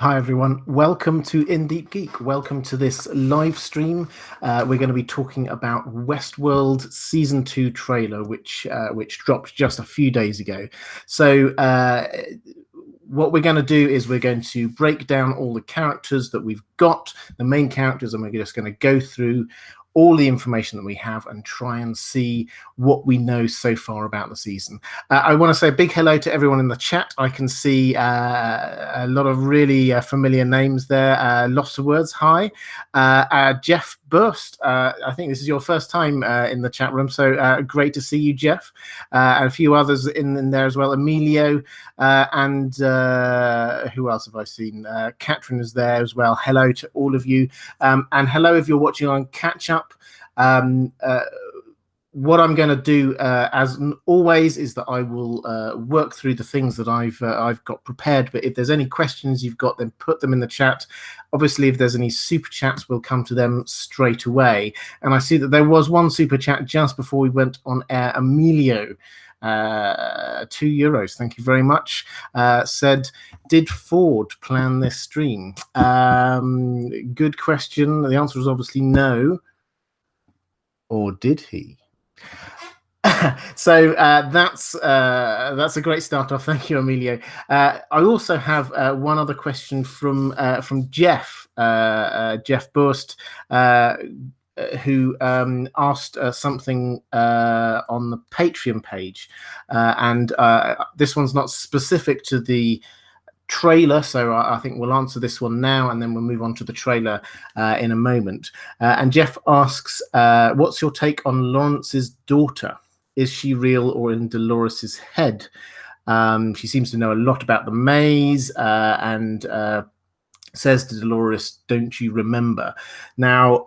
Hi everyone, welcome to Deep Geek. Welcome to this live stream. We're going to be talking about Westworld Season 2 trailer, which dropped just a few days ago. So what we're going to do is we're going to break down all the characters that we've got, the main characters, and we're just going to go through all the information that we have and try and see what we know so far about the season. I want to say a big hello to everyone in the chat. I can see a lot of really familiar names there. Lots of words. Hi. Jeff Burst. I think this is your first time in the chat room, so great to see you, Jeff. And a few others in there as well. Emilio and who else have I seen? Catherine is there as well. Hello to all of you. And hello if you're watching on Catch Up. What I'm going to do, as always, is that I will work through the things that I've got prepared. But if there's any questions you've got, then put them in the chat. Obviously, if there's any super chats, we'll come to them straight away. And I see that there was one super chat just before we went on air. Emilio, €2, thank you very much, said, did Ford plan this stream? Good question. The answer is obviously no. Or did he? So that's a great start off. Thank you, Emilio. I also have one other question from Jeff Burst, who asked something on the Patreon page, and this one's not specific to the trailer, so I think we'll answer this one now and then we'll move on to the trailer in a moment. And Jeff asks, what's your take on Lawrence's daughter? Is she real or in Dolores's head? She seems to know a lot about the maze and says to Dolores, don't you remember? Now,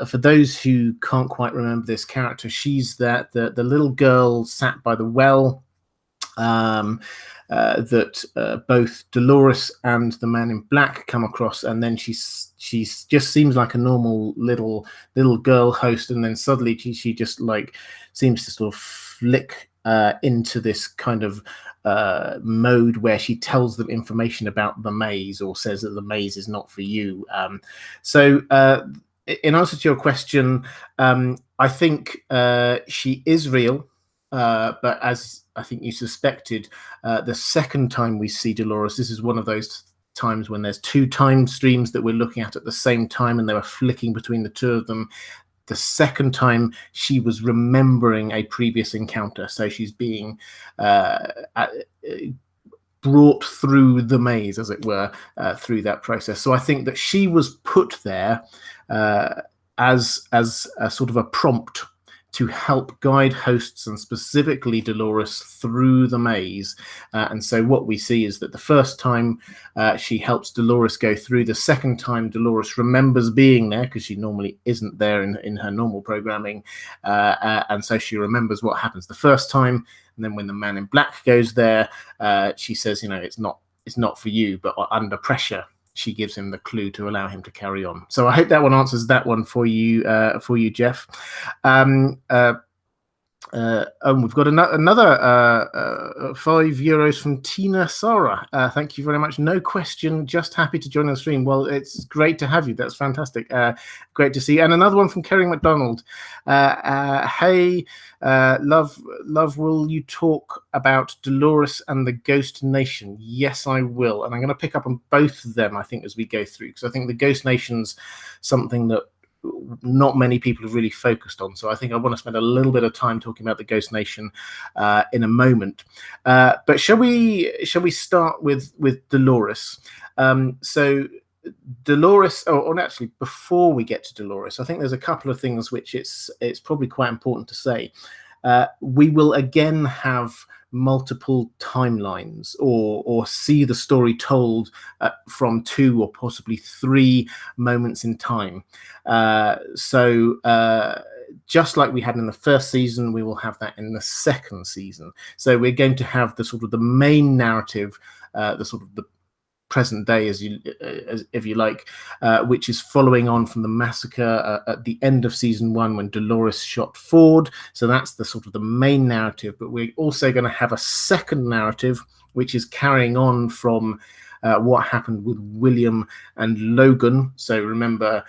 for those who can't quite remember this character, she's the little girl sat by the well that both Dolores and the Man in Black come across, and then she just seems like a normal little girl host, and then suddenly she just like seems to sort of flick into this kind of mode where she tells them information about the maze or says that the maze is not for you. So in answer to your question, I think she is real, but as I think you suspected, the second time we see Dolores, this is one of those times when there's two time streams that we're looking at the same time, and they were flicking between the two of them. The second time she was remembering a previous encounter, so she's being brought through the maze, as it were, through that process. So I think that she was put there as a sort of a prompt to help guide hosts and specifically Dolores through the maze. And so what we see is that the first time she helps Dolores go through, the second time Dolores remembers being there because she normally isn't there in her normal programming. And so she remembers what happens the first time. And then when the Man in Black goes there, she says, you know, it's not for you, but under pressure, she gives him the clue to allow him to carry on. So I hope that one answers that one for you, Jeff. We've got another €5 from Tina Sara. Thank you very much. No question, just happy to join the stream. Well, it's great to have you. That's fantastic. Great to see you. And another one from Kerry McDonald. Hey, love, will you talk about Dolores and the Ghost Nation? Yes, I will. And I'm going to pick up on both of them, I think, as we go through, because I think the Ghost Nation's something that not many people have really focused on. So I think I want to spend a little bit of time talking about the Ghost Nation in a moment. But shall we start with Dolores? So Dolores, or actually before we get to Dolores, I think there's a couple of things which it's probably quite important to say. We will again have multiple timelines or see the story told from two or possibly three moments in time. So just like we had in the first season, we will have that in the second season. So we're going to have the sort of the main narrative, the sort of the present day, if you like, which is following on from the massacre at the end of season 1 when Dolores shot Ford. So that's the sort of the main narrative, but we're also going to have a second narrative which is carrying on from what happened with William and Logan. So remember,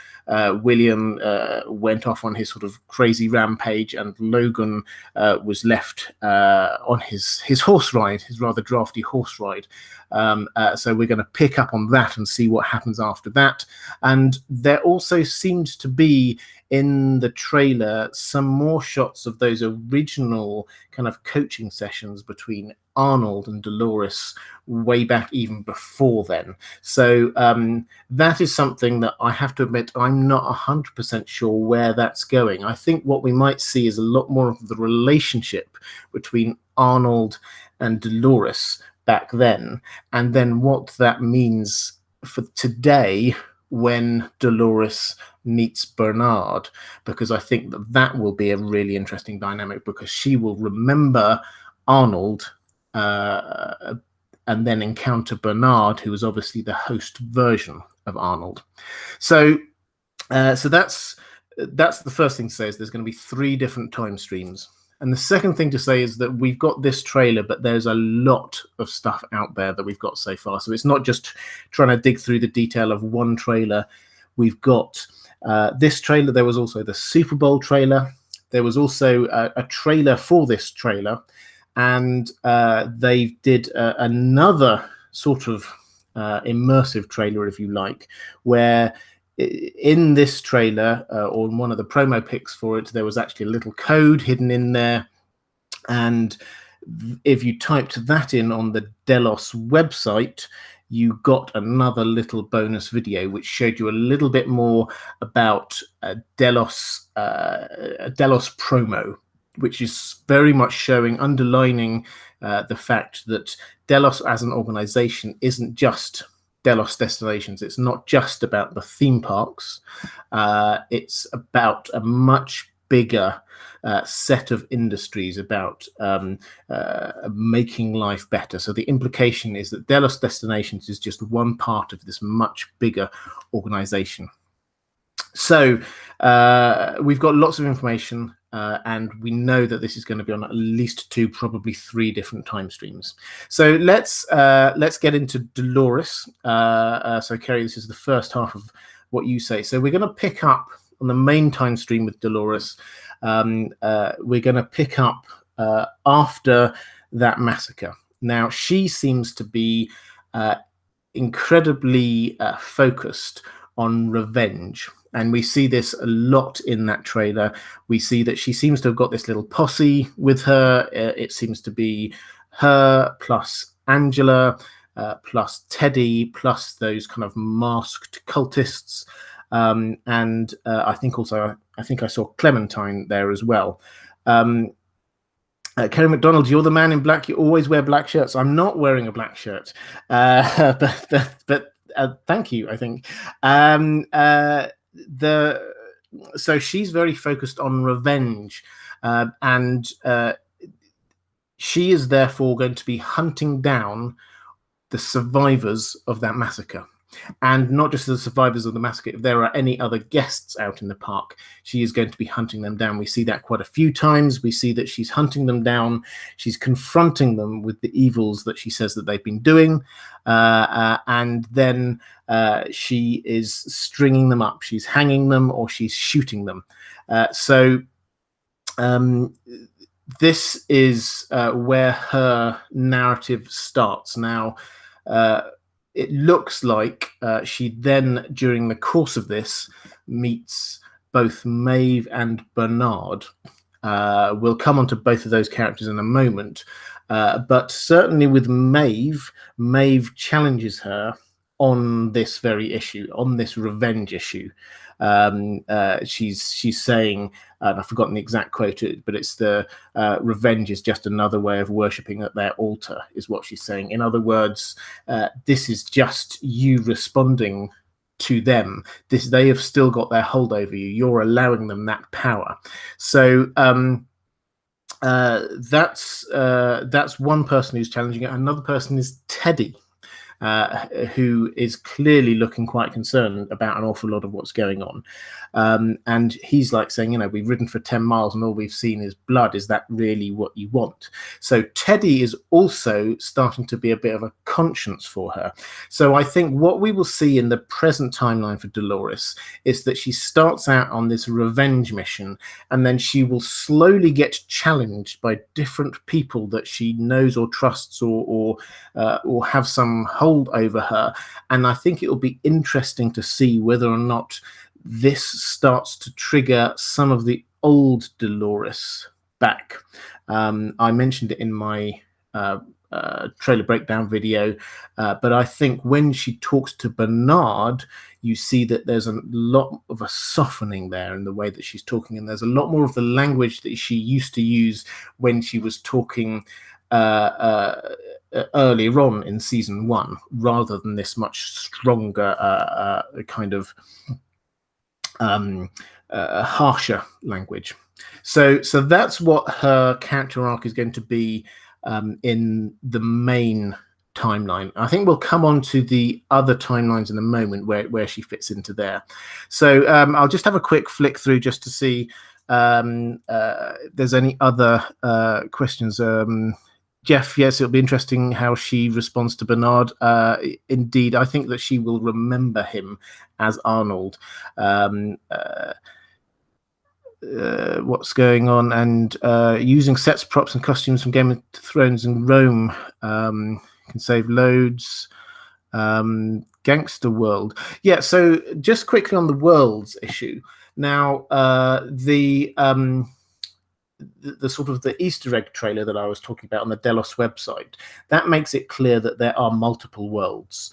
William went off on his sort of crazy rampage, and Logan was left on his horse ride, his rather drafty horse ride. So we're going to pick up on that and see what happens after that. And there also seems to be in the trailer some more shots of those original kind of coaching sessions between Arnold and Dolores way back even before then. So that is something that I have to admit I'm not 100% sure where that's going. I think what we might see is a lot more of the relationship between Arnold and Dolores back then, and then what that means for today when Dolores meets Bernard, because I think that will be a really interesting dynamic, because she will remember Arnold and then encounter Bernard, who is obviously the host version of Arnold. So that's the first thing to say, is there's going to be 3 different time streams. And the second thing to say is that we've got this trailer, but there's a lot of stuff out there that we've got so far. So it's not just trying to dig through the detail of one trailer. We've got this trailer. There was also the Super Bowl trailer. There was also a trailer for this trailer. And they did another sort of immersive trailer, if you like, where in this trailer, or in one of the promo pics for it, there was actually a little code hidden in there. And if you typed that in on the Delos website, you got another little bonus video which showed you a little bit more about Delos promo, which is very much showing, underlining the fact that Delos as an organization isn't just Delos Destinations. It's not just about the theme parks. It's about a much bigger set of industries, about making life better. So the implication is that Delos Destinations is just one part of this much bigger organization. So we've got lots of information, and we know that this is going to be on at least 2, probably 3 different time streams. So let's get into Dolores. So Kerry, this is the first half of what you say. So we're going to pick up on the main time stream with Dolores. We're going to pick up after that massacre. Now, she seems to be incredibly focused on revenge. And we see this a lot in that trailer. We see that she seems to have got this little posse with her. It seems to be her plus Angela, plus Teddy, plus those kind of masked cultists. And I think I saw Clementine there as well. Kerry McDonald, you're the man in black. You always wear black shirts. I'm not wearing a black shirt, but thank you, I think. So she's very focused on revenge, and she is therefore going to be hunting down the survivors of that massacre. And not just the survivors of the massacre. If there are any other guests out in the park, she is going to be hunting them down. We see that quite a few times. We see that she's hunting them down. She's confronting them with the evils that she says that they've been doing. And then she is stringing them up. She's hanging them, or she's shooting them. So this is where her narrative starts. Now, it looks like she then, during the course of this, meets both Maeve and Bernard. We'll come on to both of those characters in a moment. But certainly with Maeve, Maeve challenges her on this very issue, on this revenge issue. She's saying, and I've forgotten the exact quote, but it's the revenge is just another way of worshipping at their altar, is what she's saying. In other words, this is just you responding to them. They have still got their hold over you. You're allowing them that power. So that's one person who's challenging it. Another person is Teddy. who is clearly looking quite concerned about an awful lot of what's going on. And he's like saying, you know, we've ridden for 10 miles and all we've seen is blood. Is that really what you want? So Teddy is also starting to be a bit of a conscience for her. So I think what we will see in the present timeline for Dolores is that she starts out on this revenge mission, and then she will slowly get challenged by different people that she knows or trusts or have some hold over her. And I think it will be interesting to see whether or not this starts to trigger some of the old Dolores back. I mentioned it in my trailer breakdown video, but I think when she talks to Bernard, you see that there's a lot of a softening there in the way that she's talking, and there's a lot more of the language that she used to use when she was talking earlier on in season 1, rather than this much stronger kind of harsher language. So that's what her character arc is going to be in the main timeline. I think we'll come on to the other timelines in a moment where she fits into there. So I'll just have a quick flick through just to see if there's any other questions. Jeff, yes, it'll be interesting how she responds to Bernard. Indeed, I think that she will remember him as Arnold. What's going on, and using sets, props, and costumes from Game of Thrones and Rome can save loads. Gangster World. Yeah, so just quickly on the worlds issue. Now, the sort of the Easter egg trailer that I was talking about on the Delos website, that makes it clear that there are multiple worlds.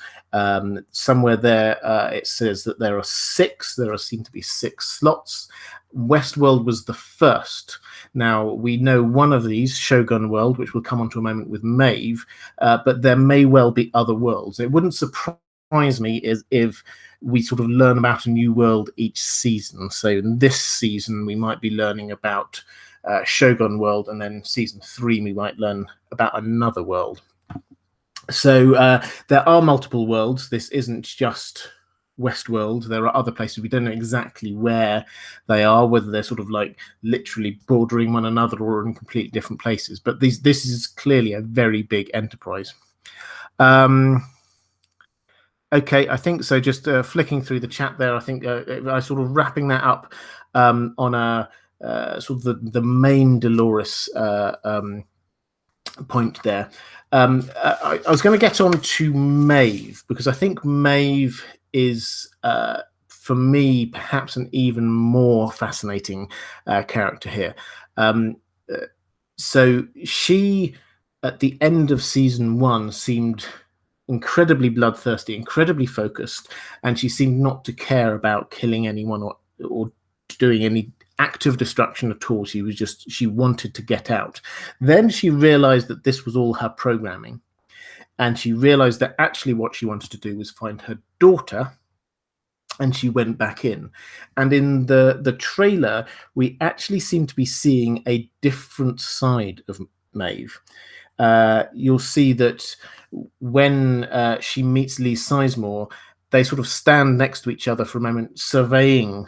Somewhere there it says that there are 6. There seem to be 6 slots. Westworld was the first. Now, we know one of these, Shogun World, which we'll come on to a moment with Maeve, but there may well be other worlds. It wouldn't surprise me if we sort of learn about a new world each season. So in this season, we might be learning about Shogun World, and then season 3 we might learn about another world. So there are multiple worlds. This isn't just Westworld. There are other places. We don't know exactly where they are, whether they're sort of like literally bordering one another or in completely different places, but this is clearly a very big enterprise. Okay, I think so. Just flicking through the chat there, I think I sort of wrapping that up on a sort of the main Dolores point there. I was going to get on to Maeve, because I think Maeve is, for me, perhaps an even more fascinating character here. So she, at the end of season 1, seemed incredibly bloodthirsty, incredibly focused, and she seemed not to care about killing anyone or doing any active destruction at all. She wanted to get out. Then she realized that this was all her programming, and she realized that actually what she wanted to do was find her daughter, and she went back in. And in the trailer, we actually seem to be seeing a different side of Maeve. You'll see that when she meets Lee Sizemore, they sort of stand next to each other for a moment, surveying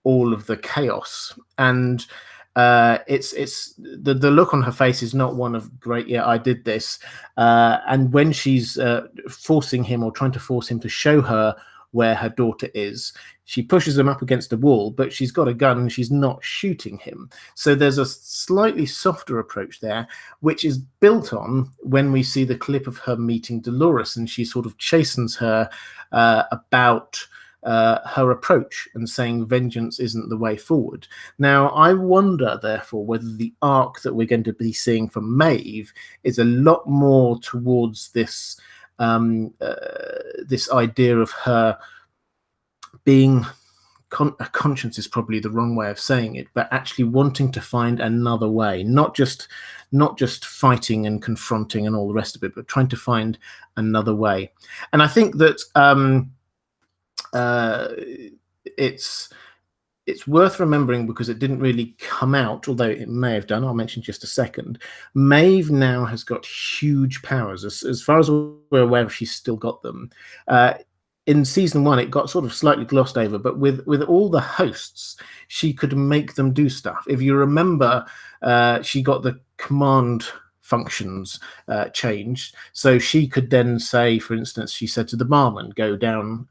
all of the chaos, and it's the look on her face is not one of great, yeah, I did this. And when she's forcing him, or trying to force him to show her where her daughter is, she pushes him up against a wall, but she's got a gun and she's not shooting him. So there's a slightly softer approach there, which is built on when we see the clip of her meeting Dolores, and she sort of chastens her about her approach and saying vengeance isn't the way forward. Now, I wonder, therefore, whether the arc that we're going to be seeing from Maeve is a lot more towards this this idea of her being a conscience is probably the wrong way of saying it, but actually wanting to find another way, not just fighting and confronting and all the rest of it, but trying to find another way. And I think that it's worth remembering because it didn't really come out, although it may have done. I'll mention just a second. Maeve now has got huge powers. As far as we're aware, she's still got them. In season 1, it got sort of slightly glossed over, but with all the hosts, she could make them do stuff. If you remember, she got the command functions changed, so she could then say, for instance, she said to the barman, go down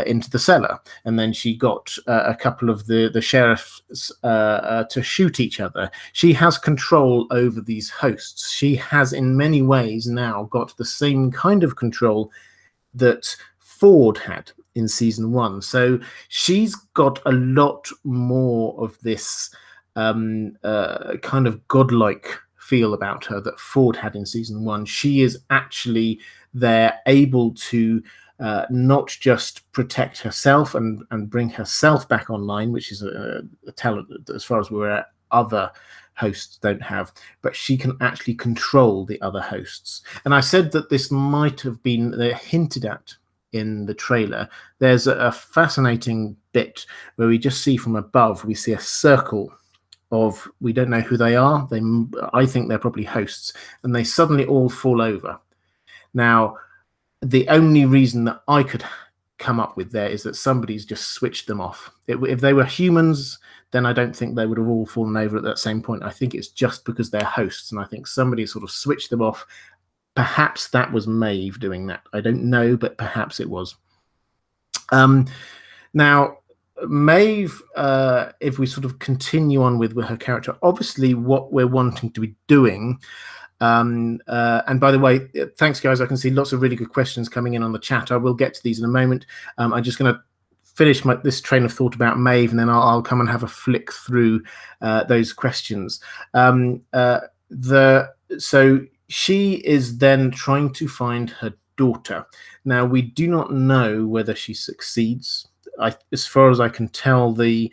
into the cellar, and then she got a couple of the sheriffs to shoot each other. She has control over these hosts. She has in many ways now got the same kind of control that Ford had in season 1. So she's got a lot more of this kind of godlike feel about her that Ford had in season 1. She is actually there, able to not just protect herself and bring herself back online, which is a talent that, as far as we're at, other hosts don't have, but she can actually control the other hosts. And I said that this might have been hinted at in the trailer. There's a fascinating bit where we just see from above, we see a circle of, we don't know who they are. I think they're probably hosts, and they suddenly all fall over. Now, the only reason that I could come up with there is that somebody's just switched them off. If they were humans, then I don't think they would have all fallen over at that same point. I think it's just because they're hosts, and I think somebody sort of switched them off. Perhaps that was Maeve doing that. I don't know, but perhaps it was. Now, Maeve, if we sort of continue on with her character, obviously what we're wanting to be doing, and by the way, thanks guys, I can see lots of really good questions coming in on the chat. I will get to these in a moment. I'm just going to finish this train of thought about Maeve, and then I'll come and have a flick through those questions. So she is then trying to find her daughter. Now, we do not know whether she succeeds. As far as I can tell, the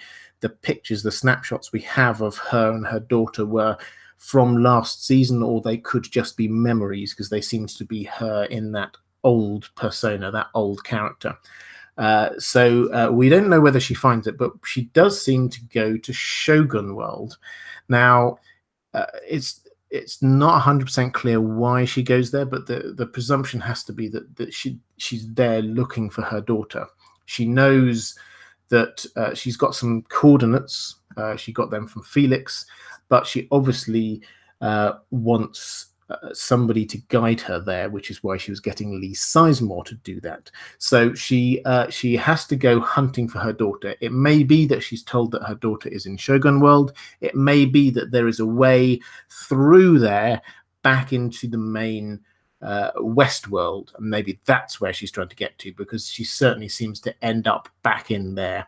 pictures, the snapshots we have of her and her daughter were from last season, or they could just be memories, because they seem to be her in that old persona, that old character. So we don't know whether she finds it, but she does seem to go to Shogun World. Now, it's not 100% clear why she goes there, but the presumption has to be that she's there looking for her daughter. She knows that she's got some coordinates. She got them from Felix, but she obviously wants somebody to guide her there, which is why she was getting Lee Sizemore to do that. So she has to go hunting for her daughter. It may be that she's told that her daughter is in Shogun World. It may be that there is a way through there back into the main Westworld, and maybe that's where she's trying to get to, because she certainly seems to end up back in there.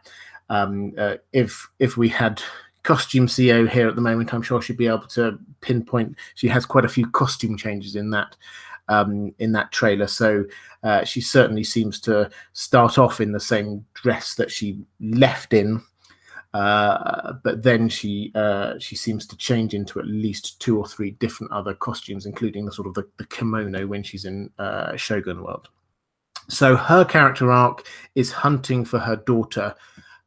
If we had Costume CEO here at the moment, I'm sure she'd be able to pinpoint. She has quite a few costume changes in that trailer, so she certainly seems to start off in the same dress that she left in, but then she seems to change into at least 2 or 3 different other costumes, including the sort of the kimono when she's in Shogun World. So her character arc is hunting for her daughter,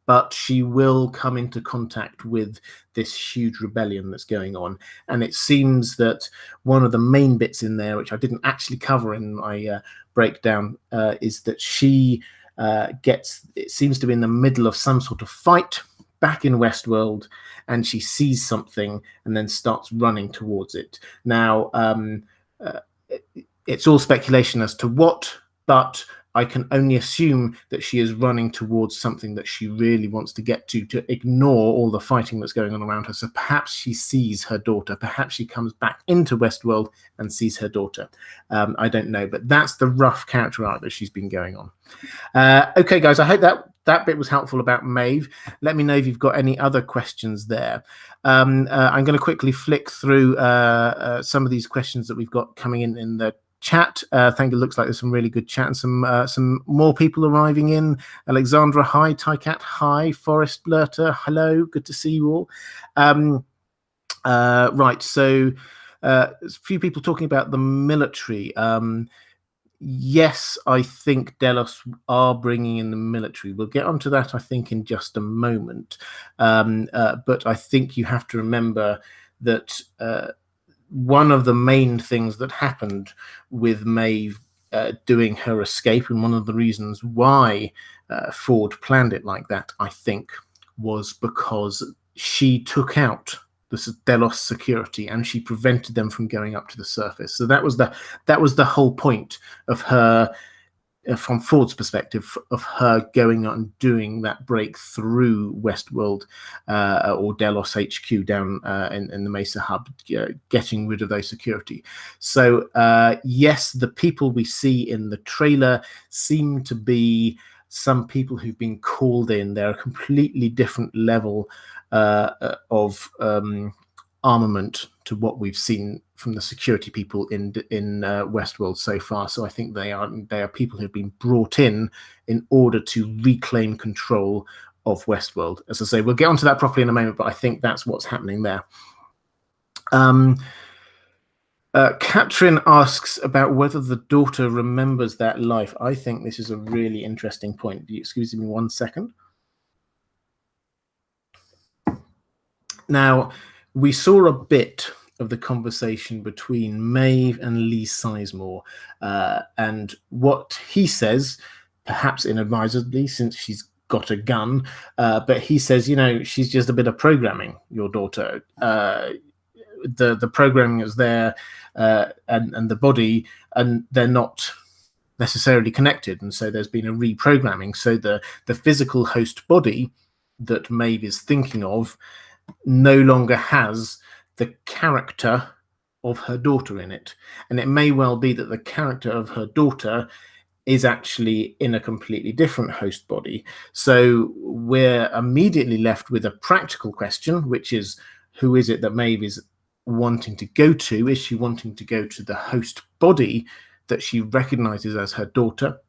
but she will come into contact with this huge rebellion that's going on. And it seems that one of the main bits in there, which I didn't actually cover in my breakdown, is that she it seems to be in the middle of some sort of fight back in Westworld, and she sees something and then starts running towards it. Now, it's all speculation as to what, but I can only assume that she is running towards something that she really wants to get to ignore all the fighting that's going on around her. So perhaps she sees her daughter. Perhaps she comes back into Westworld and sees her daughter. I don't know, but that's the rough character arc that she's been going on. Okay, guys, I hope that bit was helpful about Maeve. Let me know if you've got any other questions there. I'm going to quickly flick through some of these questions that we've got coming in the chat. Thank you. Looks like there's some really good chat and some more people arriving in. Alexandra, hi. Tycat, hi. Forest Blurter, hello. Good to see you all. Right, so a few people talking about the military. Yes, I think Delos are bringing in the military. We'll get onto that, I think, in just a moment. But I think you have to remember that one of the main things that happened with Maeve doing her escape, and one of the reasons why Ford planned it like that, I think, was because she took out the Delos security and she prevented them from going up to the surface. So that was the whole point of her, from Ford's perspective, of her going on and doing that break through Westworld, or Delos HQ down in the Mesa hub, getting rid of those security. So yes, the people we see in the trailer seem to be some people who've been called in. They're a completely different level of armament to what we've seen from the security people in Westworld so far. So I think they are people who've been brought in order to reclaim control of Westworld. As I say, we'll get onto that properly in a moment, but I think that's what's happening there. Katrin asks about whether the daughter remembers that life. I think this is a really interesting point. Excuse me 1 second. Now, we saw a bit of the conversation between Maeve and Lee Sizemore, and what he says, perhaps inadvisedly since she's got a gun, but he says, she's just a bit of programming, your daughter. The programming is there, and the body, and they're not necessarily connected, and so there's been a reprogramming. So the physical host body that Maeve is thinking of no longer has the character of her daughter in it. And it may well be that the character of her daughter is actually in a completely different host body. So we're immediately left with a practical question, which is, who is it that Maeve is wanting to go to? Is she wanting to go to the host body that she recognizes as her daughter,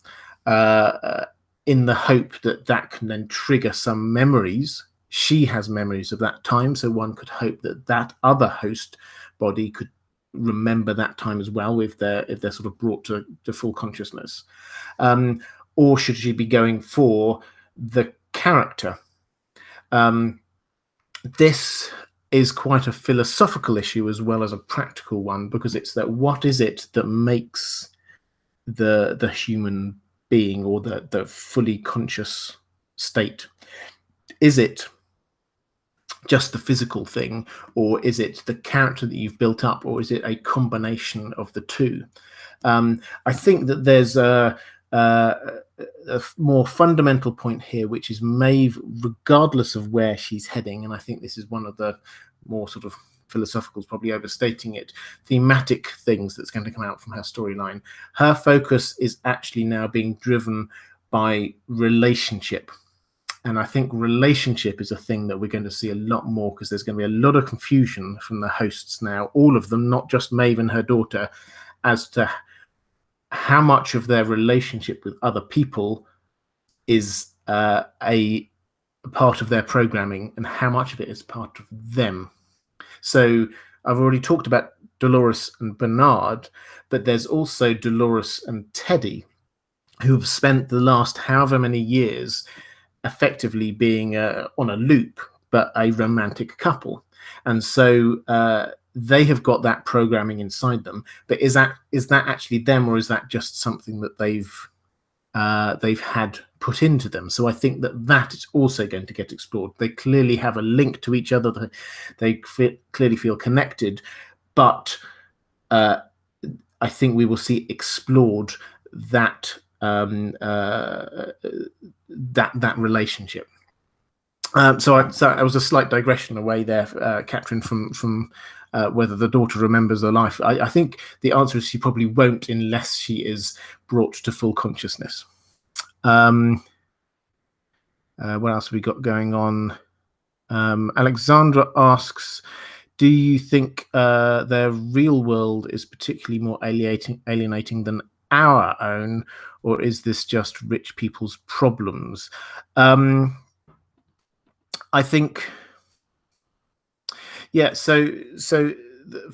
in the hope that that can then trigger some memories? She has memories of that time, so one could hope that that other host body could remember that time as well, if they're sort of brought to full consciousness. Or should she be going for the character? This is quite a philosophical issue as well as a practical one, because it's that what is it that makes the human being, or the fully conscious state? Is it just the physical thing, or is it the character that you've built up, or is it a combination of the two? I think that there's a more fundamental point here, which is Maeve, regardless of where she's heading, and I think this is one of the more sort of philosophical, probably overstating it, thematic things that's going to come out from her storyline. Her focus is actually now being driven by relationship. And I think relationship is a thing that we're going to see a lot more, because there's going to be a lot of confusion from the hosts now, all of them, not just Maeve and her daughter, as to how much of their relationship with other people is a part of their programming and how much of it is part of them. So I've already talked about Dolores and Bernard, but there's also Dolores and Teddy, who have spent the last however many years effectively being on a loop, but a romantic couple. And so they have got that programming inside them. But is that actually them, or is that just something that they've had put into them? So I think that is also going to get explored. They clearly have a link to each other. They clearly feel connected, but I think we will see explored that that relationship. So it was a slight digression away there, Katrin, from whether the daughter remembers her life. I think the answer is she probably won't, unless she is brought to full consciousness. What else have we got going on? Alexandra asks, do you think their real world is particularly more alienating than our own, or is this just rich people's problems? I think, yeah. So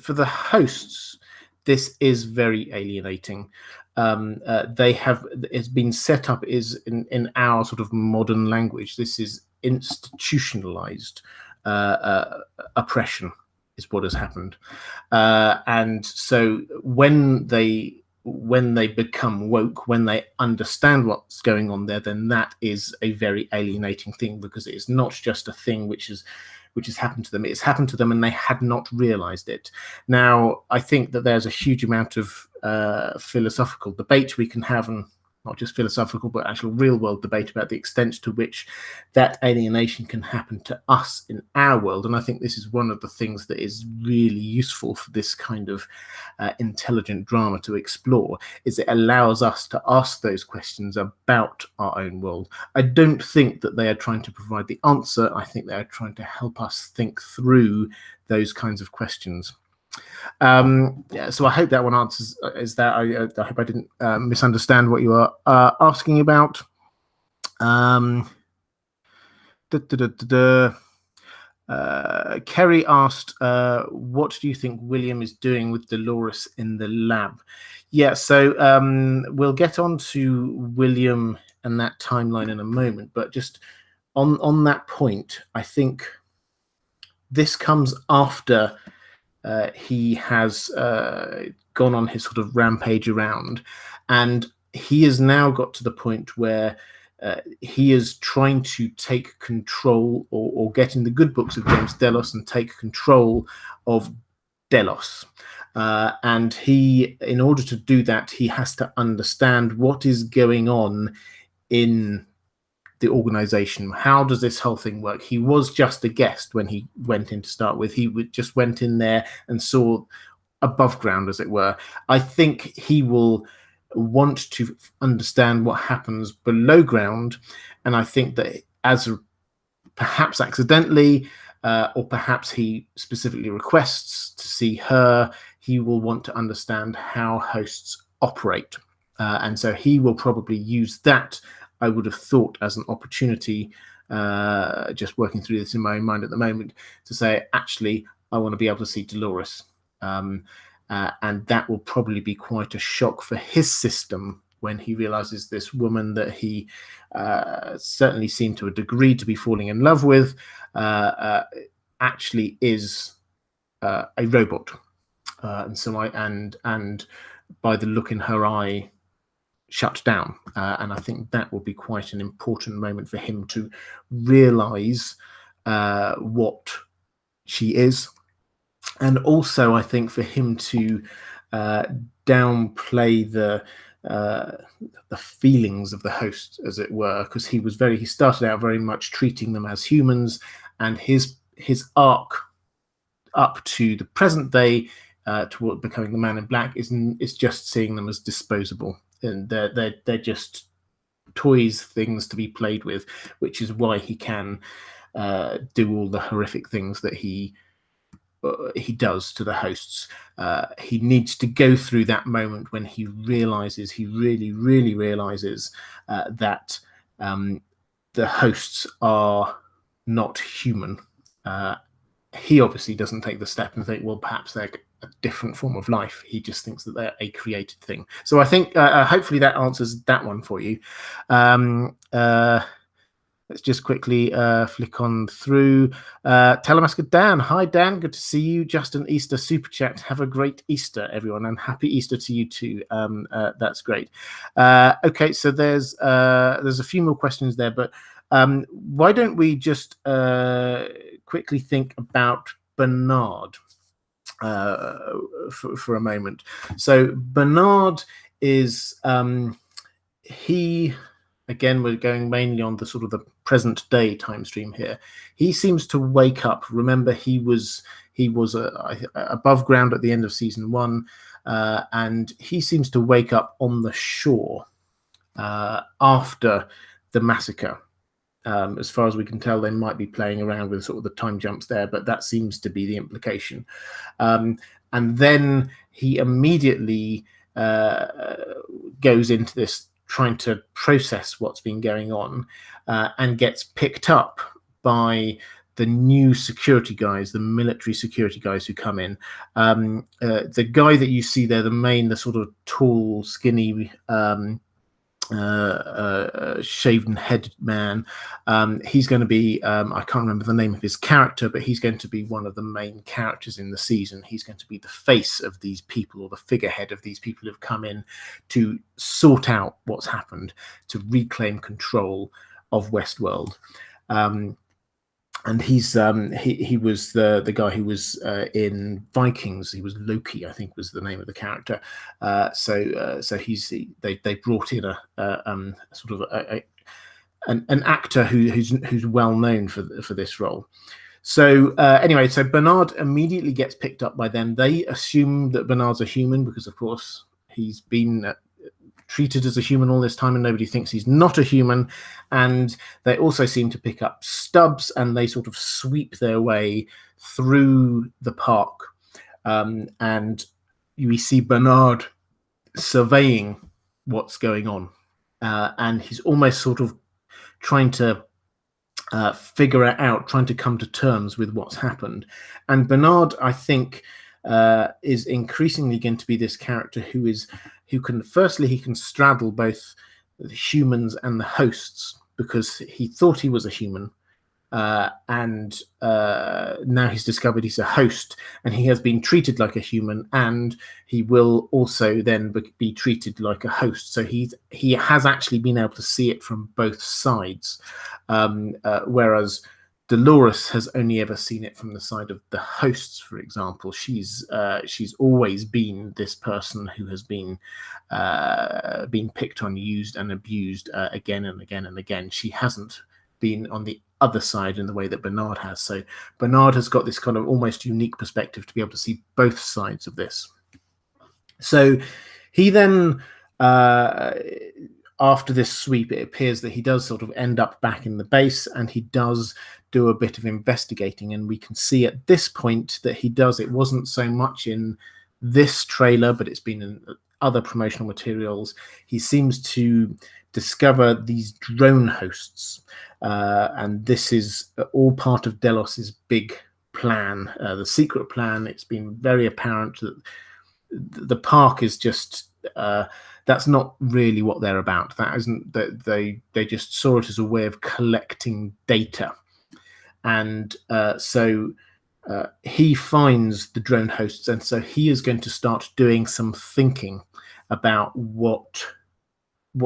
for the hosts, this is very alienating. It's been set up is in our sort of modern language. This is institutionalized oppression is what has happened. And so when they become woke, when they understand what's going on there, then that is a very alienating thing, because it's not just a thing which has happened to them. It's happened to them and they had not realized it. Now, I think that there's a huge amount of philosophical debate we can have, and not just philosophical, but actual real world debate about the extent to which that alienation can happen to us in our world. And I think this is one of the things that is really useful for this kind of intelligent drama to explore, is it allows us to ask those questions about our own world. I don't think that they are trying to provide the answer. I think they are trying to help us think through those kinds of questions. Yeah, so I hope that one answers is that. I hope I didn't misunderstand what you are asking about. Kerry asked, what do you think William is doing with Dolores in the lab? Yeah, so we'll get on to William and that timeline in a moment, but just on that point, I think this comes after he has gone on his sort of rampage around, and he has now got to the point where he is trying to take control, or get in the good books of James Delos and take control of Delos. And he, in order to do that, he has to understand what is going on in the organization. How does this whole thing work? He was just a guest when he went in to start with. He just went in there and saw above ground, as it were. I think he will want to understand what happens below ground, and I think that as perhaps accidentally, or perhaps he specifically requests to see her, he will want to understand how hosts operate. And so he will probably use that, I would have thought, as an opportunity, just working through this in my own mind at the moment, to say, actually, I want to be able to see Dolores. And that will probably be quite a shock for his system when he realizes this woman that he certainly seemed to a degree to be falling in love with actually is a robot. And so and by the look in her eye, shut down. And I think that will be quite an important moment for him to realize what she is. And also, I think for him to downplay the feelings of the host, as it were, because he started out very much treating them as humans, and his arc up to the present day toward becoming the Man in Black is just seeing them as disposable, and they're just toys, things to be played with, which is why he can do all the horrific things that he does to the hosts. He needs to go through that moment when he really realizes that the hosts are not human. He obviously doesn't take the step and think, well, perhaps they're a different form of life. He just thinks that they're a created thing. So I think hopefully that answers that one for you. Let's just quickly flick on through. Telemasker Dan. Hi, Dan. Good to see you. Just an Easter super chat. Have a great Easter, everyone, and happy Easter to you too. That's great. Okay, so there's a few more questions there, but why don't we just quickly think about Bernard for a moment. So Bernard is he. Again, we're going mainly on the sort of the present day time stream here. He seems to wake up. Remember, he was above ground at the end of season 1, and he seems to wake up on the shore after the massacre. As far as we can tell, they might be playing around with sort of the time jumps there, but that seems to be the implication. And then he immediately goes into this, trying to process what's been going on, and gets picked up by the new security guys, the military security guys who come in. The guy that you see there, the sort of tall, skinny, shaven headed man, he's going to be, I can't remember the name of his character, but he's going to be one of the main characters in the season. He's going to be the face of these people, or the figurehead of these people who've come in to sort out what's happened, to reclaim control of Westworld. And he was the guy who was in Vikings. He was Loki, I think, was the name of the character. So they brought in a sort of an actor who's well known for this role. So anyway, so Bernard immediately gets picked up by them. They assume that Bernard's a human because, of course, he's been treated as a human all this time, and nobody thinks he's not a human. And they also seem to pick up Stubbs, and they sort of sweep their way through the park. And we see Bernard surveying what's going on, and he's almost sort of trying to figure it out, trying to come to terms with what's happened. And Bernard, I think, is increasingly going to be this character who can straddle both the humans and the hosts, because he thought he was a human, and now he's discovered he's a host, and he has been treated like a human, and he will also then be treated like a host. So he has actually been able to see it from both sides, whereas Dolores has only ever seen it from the side of the hosts. For example, she's always been this person who has been picked on, used, and abused again and again and again. She hasn't been on the other side in the way that Bernard has. So Bernard has got this kind of almost unique perspective to be able to see both sides of this. So he then, after this sweep, it appears that he does sort of end up back in the base, and he does do a bit of investigating. And we can see at this point that he does. It wasn't so much in this trailer, but it's been in other promotional materials. He seems to discover these drone hosts, and this is all part of Delos's big plan, the secret plan. It's been very apparent that the park is just that's not really what they're about. That isn't that they just saw it as a way of collecting data. And so he finds the drone hosts, and so he is going to start doing some thinking about what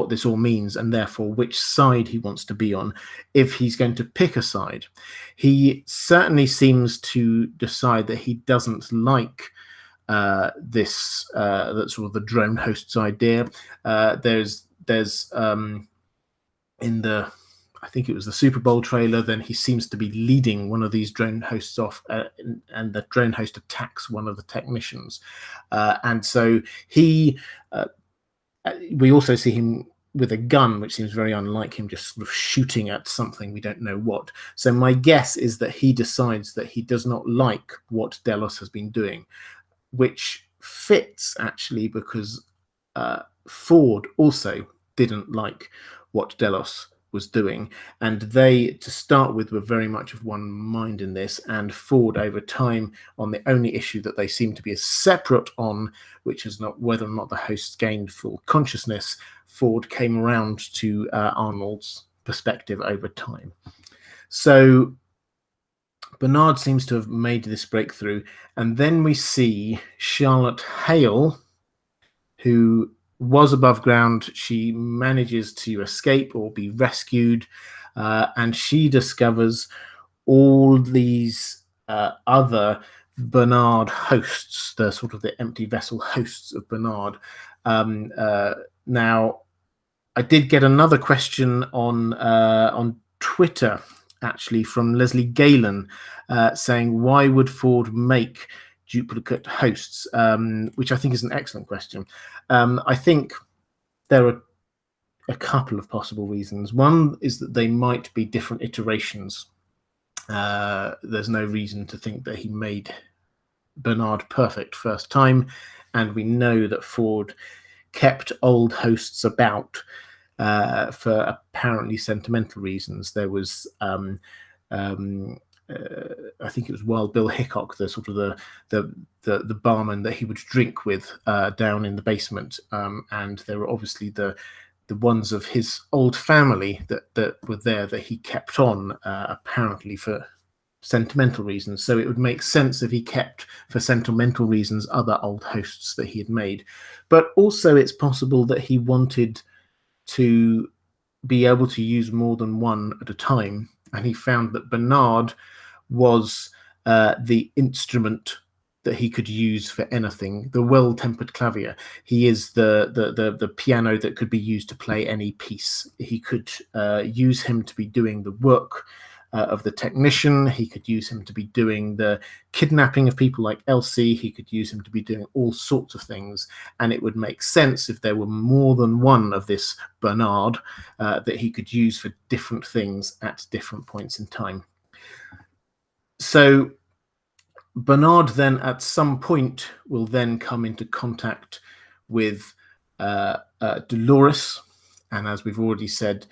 this all means, and therefore which side he wants to be on, if he's going to pick a side. He certainly seems to decide that he doesn't like this that sort of the drone hosts idea. There's in the, I think it was the Super Bowl trailer, then he seems to be leading one of these drone hosts off, and the drone host attacks one of the technicians. And so we also see him with a gun, which seems very unlike him, just sort of shooting at something, we don't know what. So my guess is that he decides that he does not like what Delos has been doing, which fits actually, because Ford also didn't like what Delos was doing, and they, to start with, were very much of one mind in this. And Ford, over time, on the only issue that they seem to be separate on, which is not whether or not the hosts gained full consciousness, Ford came around to Arnold's perspective over time. So Bernard seems to have made this breakthrough, and then we see Charlotte Hale, who was above ground. She manages to escape or be rescued, and she discovers all these other Bernard hosts, the sort of the empty vessel hosts of Bernard. Now, I did get another question on Twitter, actually, from Leslie Galen, saying, why would Ford make duplicate hosts, which I think is an excellent question. I think there are a couple of possible reasons. One is that they might be different iterations. There's no reason to think that he made Bernard perfect first time, and we know that Ford kept old hosts about for apparently sentimental reasons. There was I think it was Wild Bill Hickok, the sort of the barman that he would drink with down in the basement, and there were obviously the ones of his old family that were there that he kept on, apparently for sentimental reasons. So it would make sense if he kept, for sentimental reasons, other old hosts that he had made. But also it's possible that he wanted to be able to use more than one at a time, and he found that Bernard was the instrument that he could use for anything, the well-tempered clavier. He is the piano that could be used to play any piece. He could use him to be doing the work of the technician. He could use him to be doing the kidnapping of people like Elsie. He could use him to be doing all sorts of things, and it would make sense if there were more than one of this Bernard that he could use for different things at different points in time. So Bernard then at some point will then come into contact with Dolores, and as we've already said,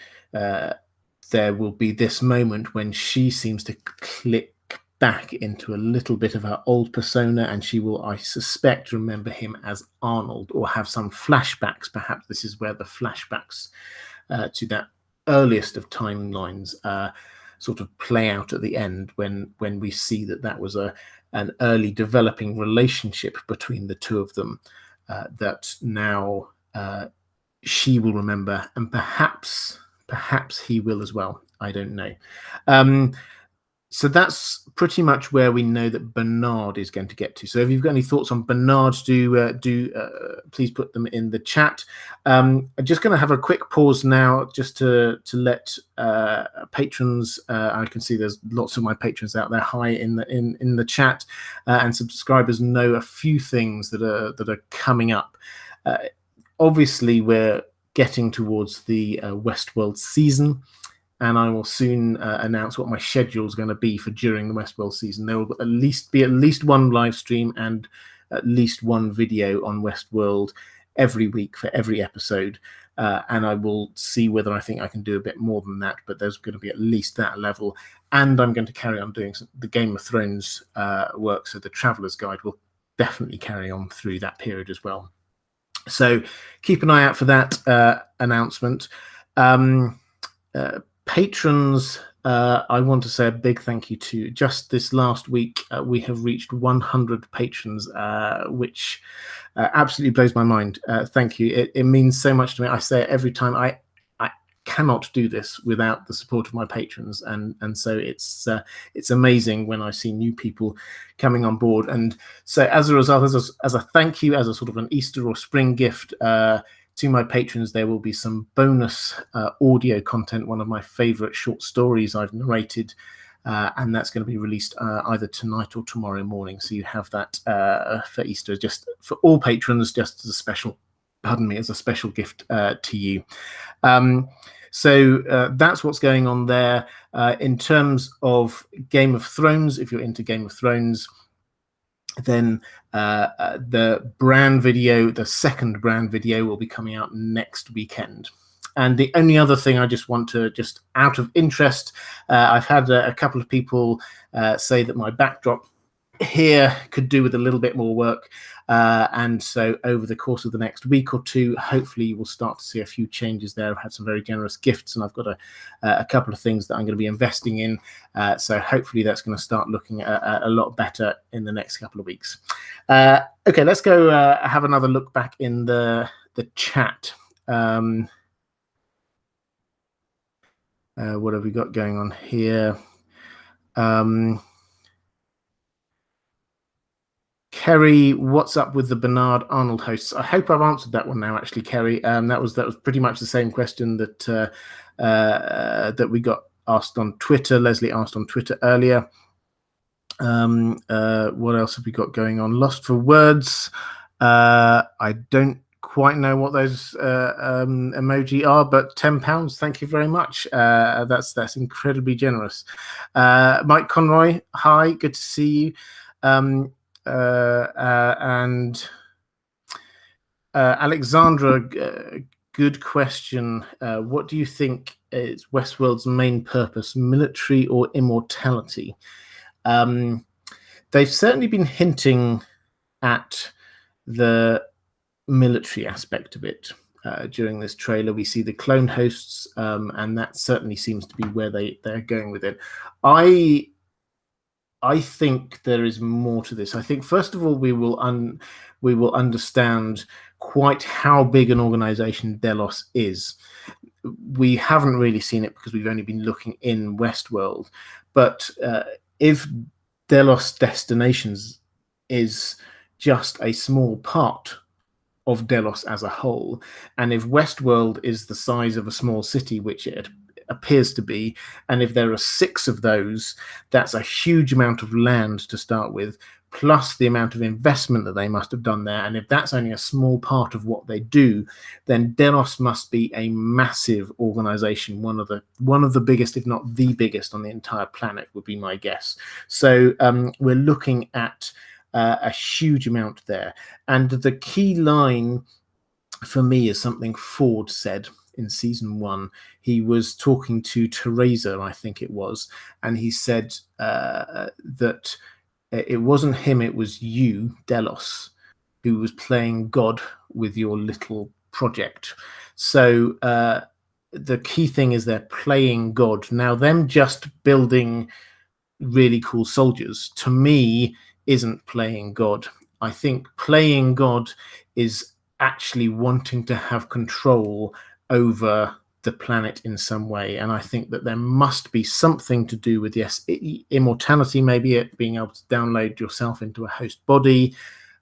there will be this moment when she seems to click back into a little bit of her old persona, and she will, I suspect, remember him as Arnold, or have some flashbacks. Perhaps this is where the flashbacks to that earliest of timelines sort of play out at the end, when we see that was an early developing relationship between the two of them that now she will remember, and perhaps he will as well. I don't know. So that's pretty much where we know that Bernard is going to get to. So if you've got any thoughts on Bernard, do please put them in the chat. I'm just going to have a quick pause now, just to let patrons. I can see there's lots of my patrons out there. Hi in the chat, and subscribers know a few things that are coming up. Obviously, we're getting towards the Westworld season, and I will soon announce what my schedule is going to be for during the Westworld season. There will at least one live stream and at least one video on Westworld every week for every episode, and I will see whether I think I can do a bit more than that, but there's going to be at least that level. And I'm going to carry on doing the Game of Thrones work, so the Traveler's Guide will definitely carry on through that period as well. So keep an eye out for that announcement. Patrons, I want to say a big thank you to. Just this last week, we have reached 100 patrons, which absolutely blows my mind. Thank you. It means so much to me. I say it every time. I cannot do this without the support of my patrons, and so it's amazing when I see new people coming on board. And so as a result, as a thank you, as a sort of an Easter or spring gift to my patrons, there will be some bonus audio content, one of my favorite short stories I've narrated, and that's going to be released either tonight or tomorrow morning. So you have that for Easter, just for all patrons, just as a special, as a special gift to you. So that's what's going on there. In terms of Game of Thrones, if you're into Game of Thrones, then the Bran video, the second Bran video, will be coming out next weekend. And the only other thing I just want to, just out of interest, I've had a couple of people say that my backdrop here could do with a little bit more work, and so over the course of the next week or two, hopefully you will start to see a few changes there. I've had some very generous gifts, and I've got a couple of things that I'm going to be investing in, so hopefully that's going to start looking a lot better in the next couple of weeks. Okay, let's go have another look back in the chat. What have we got going on here? Kerry, what's up with the Bernard Arnold hosts? I hope I've answered that one now, actually, Kerry. That was pretty much the same question that that we got asked on Twitter. Leslie asked on Twitter earlier. What else have we got going on? Lost for words. I don't quite know what those emoji are, but £10. Thank you very much. That's incredibly generous. Mike Conroy, hi, good to see you. And Alexandra, good question. What do you think is Westworld's main purpose, military or immortality? They've certainly been hinting at the military aspect of it. During this trailer, we see the clone hosts, and that certainly seems to be where they're going with it. I think there is more to this. I think first of all we will understand quite how big an organization Delos is. We haven't really seen it because we've only been looking in Westworld, but if Delos Destinations is just a small part of Delos as a whole, and if Westworld is the size of a small city, which it appears to be, and if there are 6 of those, that's a huge amount of land to start with, plus the amount of investment that they must have done there. And if that's only a small part of what they do, then Delos must be a massive organization, one of the biggest, if not the biggest, on the entire planet, would be my guess. So we're looking at a huge amount there. And the key line for me is something Ford said in season 1. He was talking to Teresa, I think it was, and he said that it wasn't him, it was you, Delos, who was playing God with your little project. So the key thing is they're playing God. Now, them just building really cool soldiers, to me, isn't playing God. I think playing God is actually wanting to have control over the planet in some way. And I think that there must be something to do with, yes, immortality, maybe it being able to download yourself into a host body.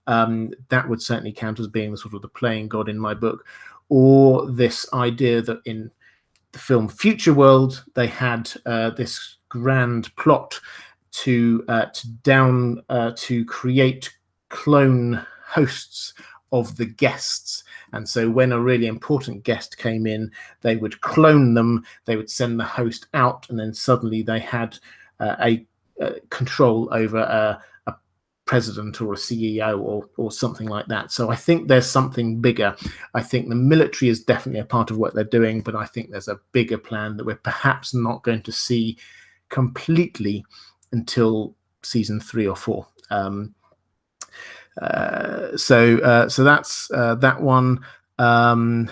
That would certainly count as being the sort of the playing God in my book. Or this idea that in the film Future World, they had this grand plot to create clone hosts of the guests. And so when a really important guest came in, they would clone them, they would send the host out, and then suddenly they had a control over a president or a CEO or something like that. So I think there's something bigger. I think the military is definitely a part of what they're doing, but I think there's a bigger plan that we're perhaps not going to see completely until season 3 or 4. So that's that one. Tycat,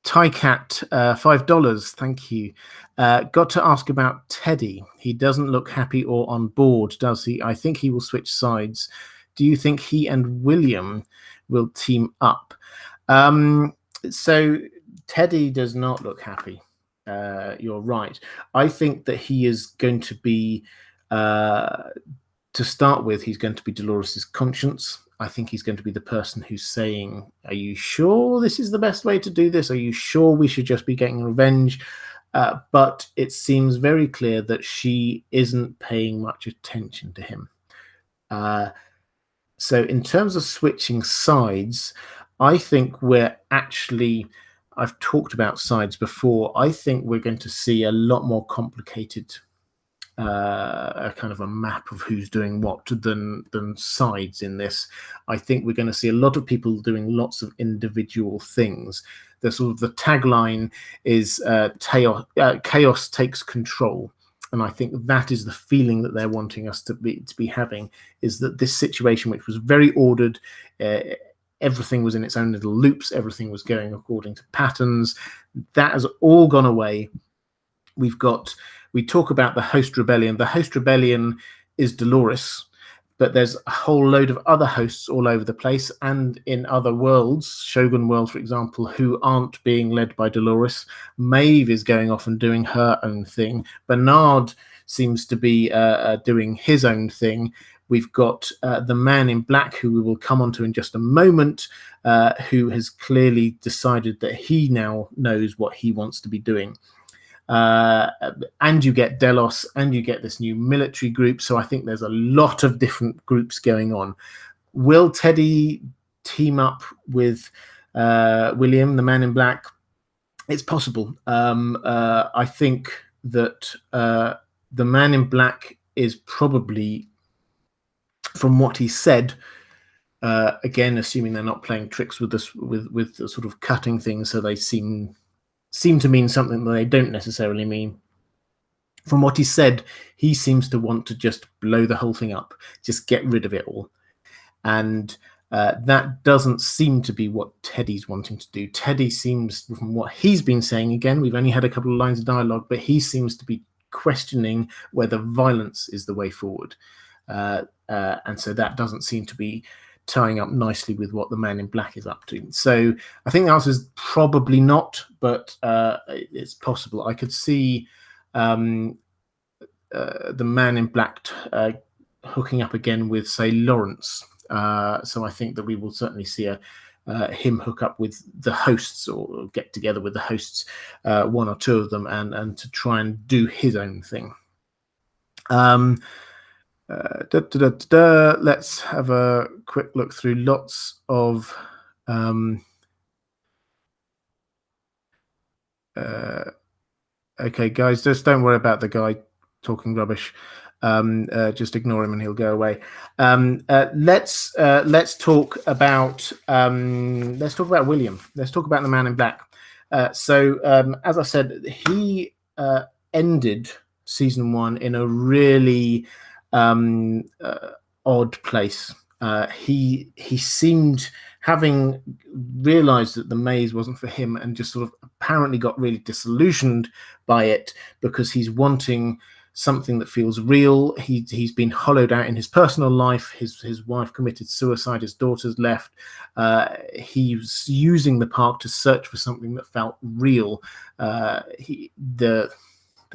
$5. Thank you. Got to ask about Teddy. He doesn't look happy or on board, does he? I think he will switch sides. Do you think he and William will team up? So Teddy does not look happy. You're right. I think that he is going to be, to start with, he's going to be Dolores's conscience. I think he's going to be the person who's saying, are you sure this is the best way to do this? Are you sure we should just be getting revenge? But it seems very clear that she isn't paying much attention to him. So in terms of switching sides, I think I've talked about sides before. I think we're going to see a lot more complicated a kind of a map of who's doing what than sides in this. I think we're going to see a lot of people doing lots of individual things. The sort of the tagline is chaos takes control. And I think that is the feeling that they're wanting us to be having, is that this situation, which was very ordered, everything was in its own little loops, everything was going according to patterns, that has all gone away. We talk about the host rebellion. The host rebellion is Dolores, but there's a whole load of other hosts all over the place and in other worlds, Shogun World, for example, who aren't being led by Dolores. Maeve is going off and doing her own thing. Bernard seems to be doing his own thing. We've got the man in black, who we will come on to in just a moment, who has clearly decided that he now knows what he wants to be doing. And you get Delos, and you get this new military group. So I think there's a lot of different groups going on. Will Teddy team up with William, the man in black? It's possible. I think that the man in black is probably, from what he said, again, assuming they're not playing tricks with this, with the sort of cutting things, so they seem to mean something that they don't necessarily mean. From what he said, he seems to want to just blow the whole thing up, just get rid of it all. And that doesn't seem to be what Teddy's wanting to do. Teddy seems, from what he's been saying, again, we've only had a couple of lines of dialogue, but he seems to be questioning whether violence is the way forward. And so that doesn't seem to be tying up nicely with what the Man in Black is up to. So I think the answer is probably not, but it's possible. I could see the Man in Black hooking up again with, say, Lawrence. So I think that we will certainly see him hook up with the hosts, or get together with the hosts, one or two of them, and to try and do his own thing. Let's have a quick look through lots of okay, guys, just don't worry about the guy talking rubbish. Just ignore him and he'll go away. Let's talk about William. Let's talk about the Man in Black. So as I said, he ended season 1 in a really odd place. He seemed, having realized that the maze wasn't for him, and just sort of apparently got really disillusioned by it, because he's wanting something that feels real. He's been hollowed out in his personal life. His wife committed suicide. His daughter's left. He's using the park to search for something that felt real. The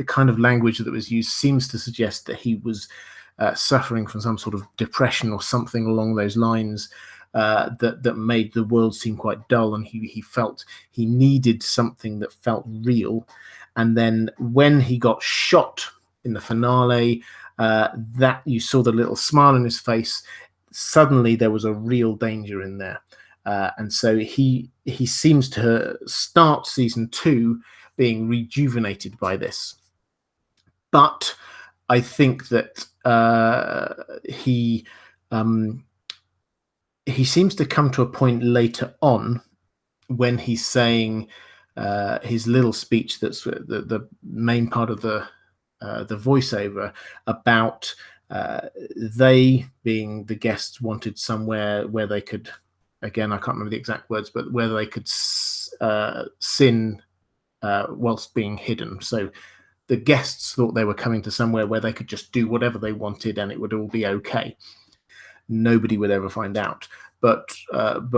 kind of language that was used seems to suggest that he was suffering from some sort of depression or something along those lines, that made the world seem quite dull, and he felt he needed something that felt real. And then when he got shot in the finale, that you saw the little smile on his face. Suddenly there was a real danger in there, and so he seems to start season 2 being rejuvenated by this. But I think that he seems to come to a point later on when he's saying his little speech, that's the main part of the voiceover, about they, being the guests, wanted somewhere where they could, again, I can't remember the exact words, but where they could sin whilst being hidden. So the guests thought they were coming to somewhere where they could just do whatever they wanted and it would all be okay. Nobody would ever find out. But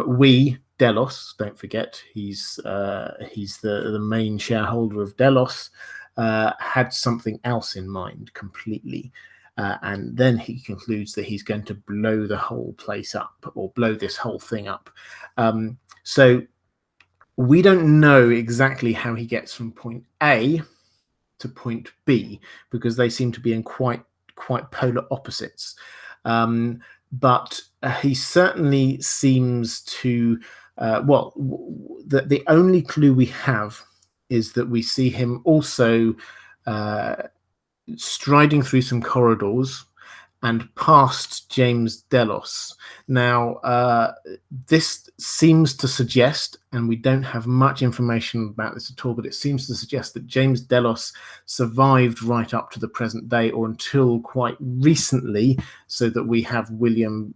we, Delos, don't forget, he's the main shareholder of Delos, had something else in mind completely. And then he concludes that he's going to blow the whole place up, or blow this whole thing up. So we don't know exactly how he gets from point A to point B, because they seem to be in quite polar opposites. But he certainly seems to, the only clue we have is that we see him also striding through some corridors and past James Delos. Now, this seems to suggest, and we don't have much information about this at all, but it seems to suggest that James Delos survived right up to the present day, or until quite recently, so that we have William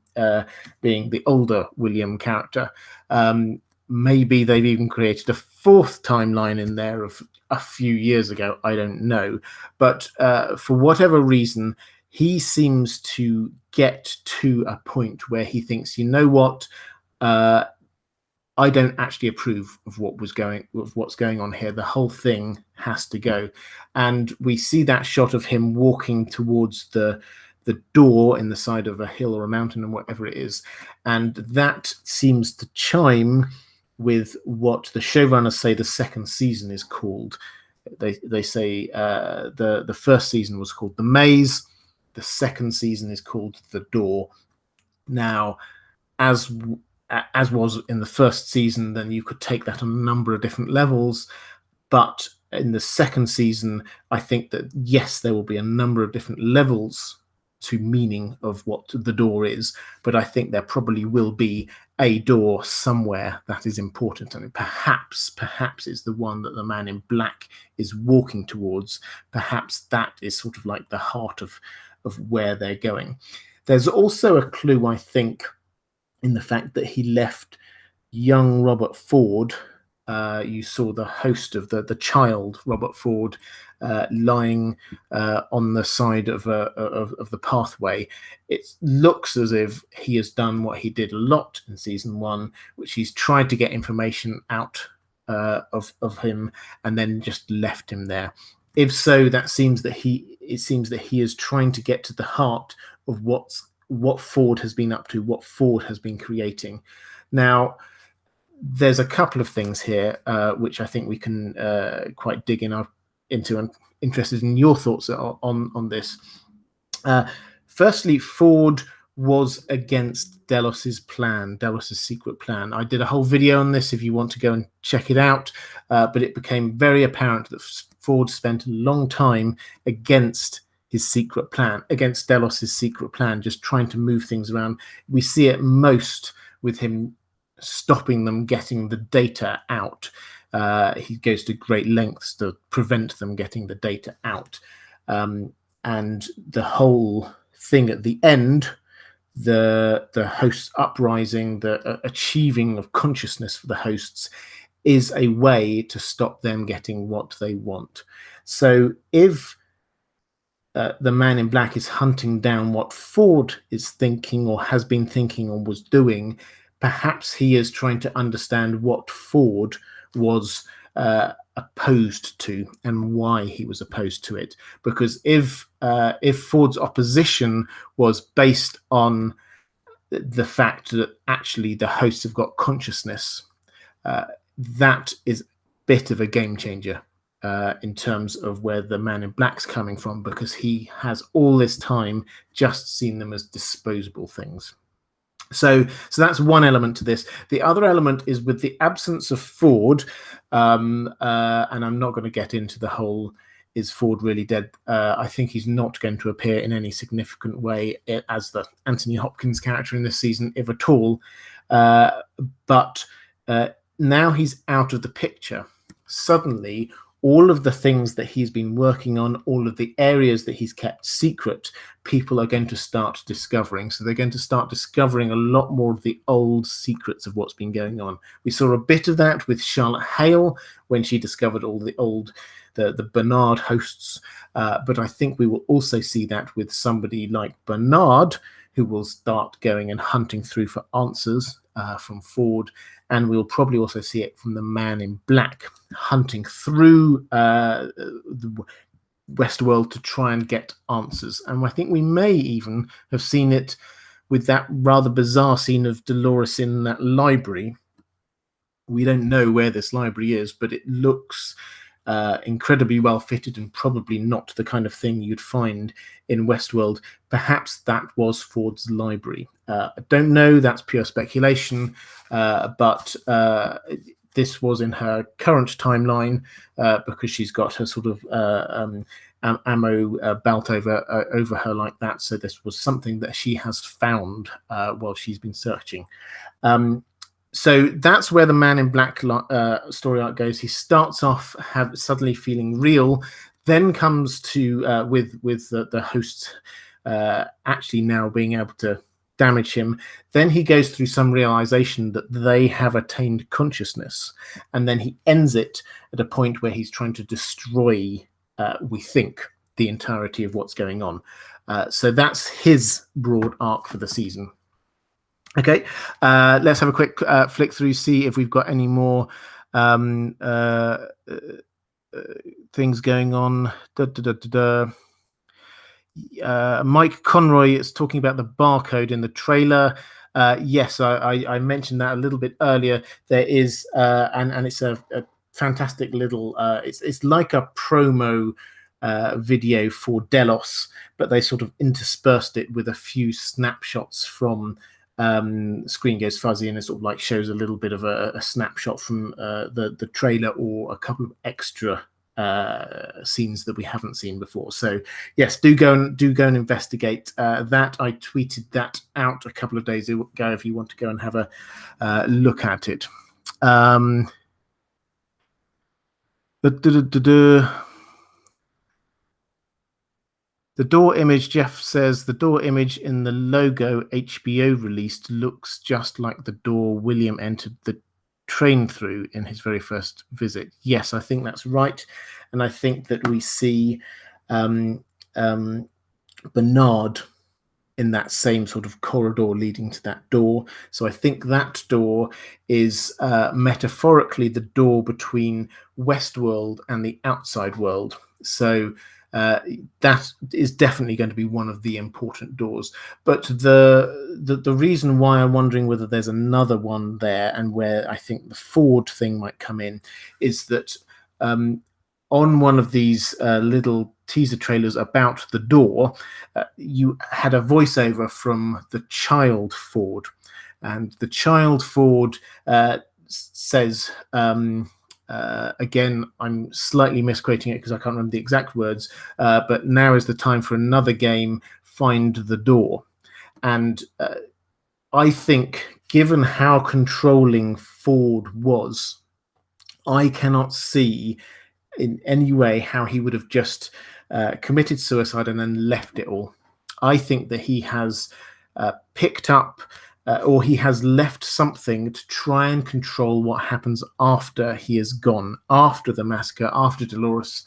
being the older William character. Maybe they've even created a 4th timeline in there of a few years ago. I don't know. But for whatever reason, he seems to get to a point where he thinks, you know what, I don't actually approve of what's going on here. The whole thing has to go. And we see that shot of him walking towards the door in the side of a hill or a mountain, and whatever it is. And that seems to chime with what the showrunners say the 2nd season is called. They say the first season was called The Maze. The 2nd season is called The Door. Now, as was in the 1st season, then you could take that on a number of different levels. But in the 2nd season, I think that, yes, there will be a number of different levels to meaning of what The Door is, but I think there probably will be a door somewhere that is important, and perhaps it's the one that the man in black is walking towards. Perhaps that is sort of like the heart of where they're going. There's also a clue, I think, in the fact that he left young Robert Ford. You saw the host of the child Robert Ford lying on the side of the pathway. It looks as if he has done what he did a lot in season 1, which he's tried to get information out of him and then just left him there. If so, it seems that he is trying to get to the heart of what Ford has been up to, what Ford has been creating. Now, there's a couple of things here which I think we can quite dig into. I'm interested in your thoughts on this. Firstly, Ford was against Delos's plan, Delos's secret plan. I did a whole video on this if you want to go and check it out, but it became very apparent that Ford spent a long time against his secret plan, against Delos's secret plan, just trying to move things around. We see it most with him stopping them getting the data out. He goes to great lengths to prevent them getting the data out. And the whole thing at the end, the hosts uprising, the achieving of consciousness for the hosts, is a way to stop them getting what they want. So if the man in black is hunting down what Ford is thinking or has been thinking or was doing, perhaps he is trying to understand what Ford was opposed to and why he was opposed to it. Because if Ford's opposition was based on the fact that actually the hosts have got consciousness, that is a bit of a game changer in terms of where the man in black's coming from, because he has all this time just seen them as disposable things. So that's one element to this. The other element is with the absence of Ford, and I'm not going to get into the whole, is Ford really dead? I think he's not going to appear in any significant way as the Anthony Hopkins character in this season, if at all. But now he's out of the picture. Suddenly, all of the things that he's been working on, all of the areas that he's kept secret, people are going to start discovering. So they're going to start discovering a lot more of the old secrets of what's been going on. We saw a bit of that with Charlotte Hale when she discovered all the Bernard hosts. But I think we will also see that with somebody like Bernard, who will start going and hunting through for answers from Ford. And we'll probably also see it from the man in black, hunting through the Westworld to try and get answers. And I think we may even have seen it with that rather bizarre scene of Dolores in that library. We don't know where this library is, but it looks incredibly well fitted and probably not the kind of thing you'd find in Westworld. Perhaps that was Ford's library. I don't know, that's pure speculation, but this was in her current timeline because she's got her sort of ammo belt over her like that. So this was something that she has found while she's been searching. So that's where the man in black story arc goes. He starts off suddenly feeling real, then comes to with the hosts actually now being able to damage him. Then he goes through some realization that they have attained consciousness, and then he ends it at a point where he's trying to destroy, we think, the entirety of what's going on. So that's his broad arc for the season. Okay, let's have a quick flick through, see if we've got any more things going on. Mike Conroy is talking about the barcode in the trailer. Yes, I mentioned that a little bit earlier. There is, and it's a fantastic little, it's like a promo video for Delos, but they sort of interspersed it with a few snapshots from Screen Goes Fuzzy, and it sort of like shows a little bit of a snapshot from the trailer, or a couple of extra scenes that we haven't seen before. So yes, do go and investigate that. I tweeted that out a couple of days ago if you want to go and have a look at it. The door image, Jeff says, the door image in the logo HBO released looks just like the door William entered the train through in his very first visit. Yes, I think that's right. And I think that we see Bernard in that same sort of corridor leading to that door. So I think that door is metaphorically the door between Westworld and the outside world. So that is definitely going to be one of the important doors. But the reason why I'm wondering whether there's another one there and where I think the Ford thing might come in is that on one of these little teaser trailers about the door, you had a voiceover from the child Ford, and the child Ford says, again, I'm slightly misquoting it because I can't remember the exact words, but now is the time for another game, find the door. And I think, given how controlling Ford was, I cannot see in any way how he would have just committed suicide and then left it all. I think that he has picked up or he has left something to try and control what happens after he is gone, after the massacre, after Dolores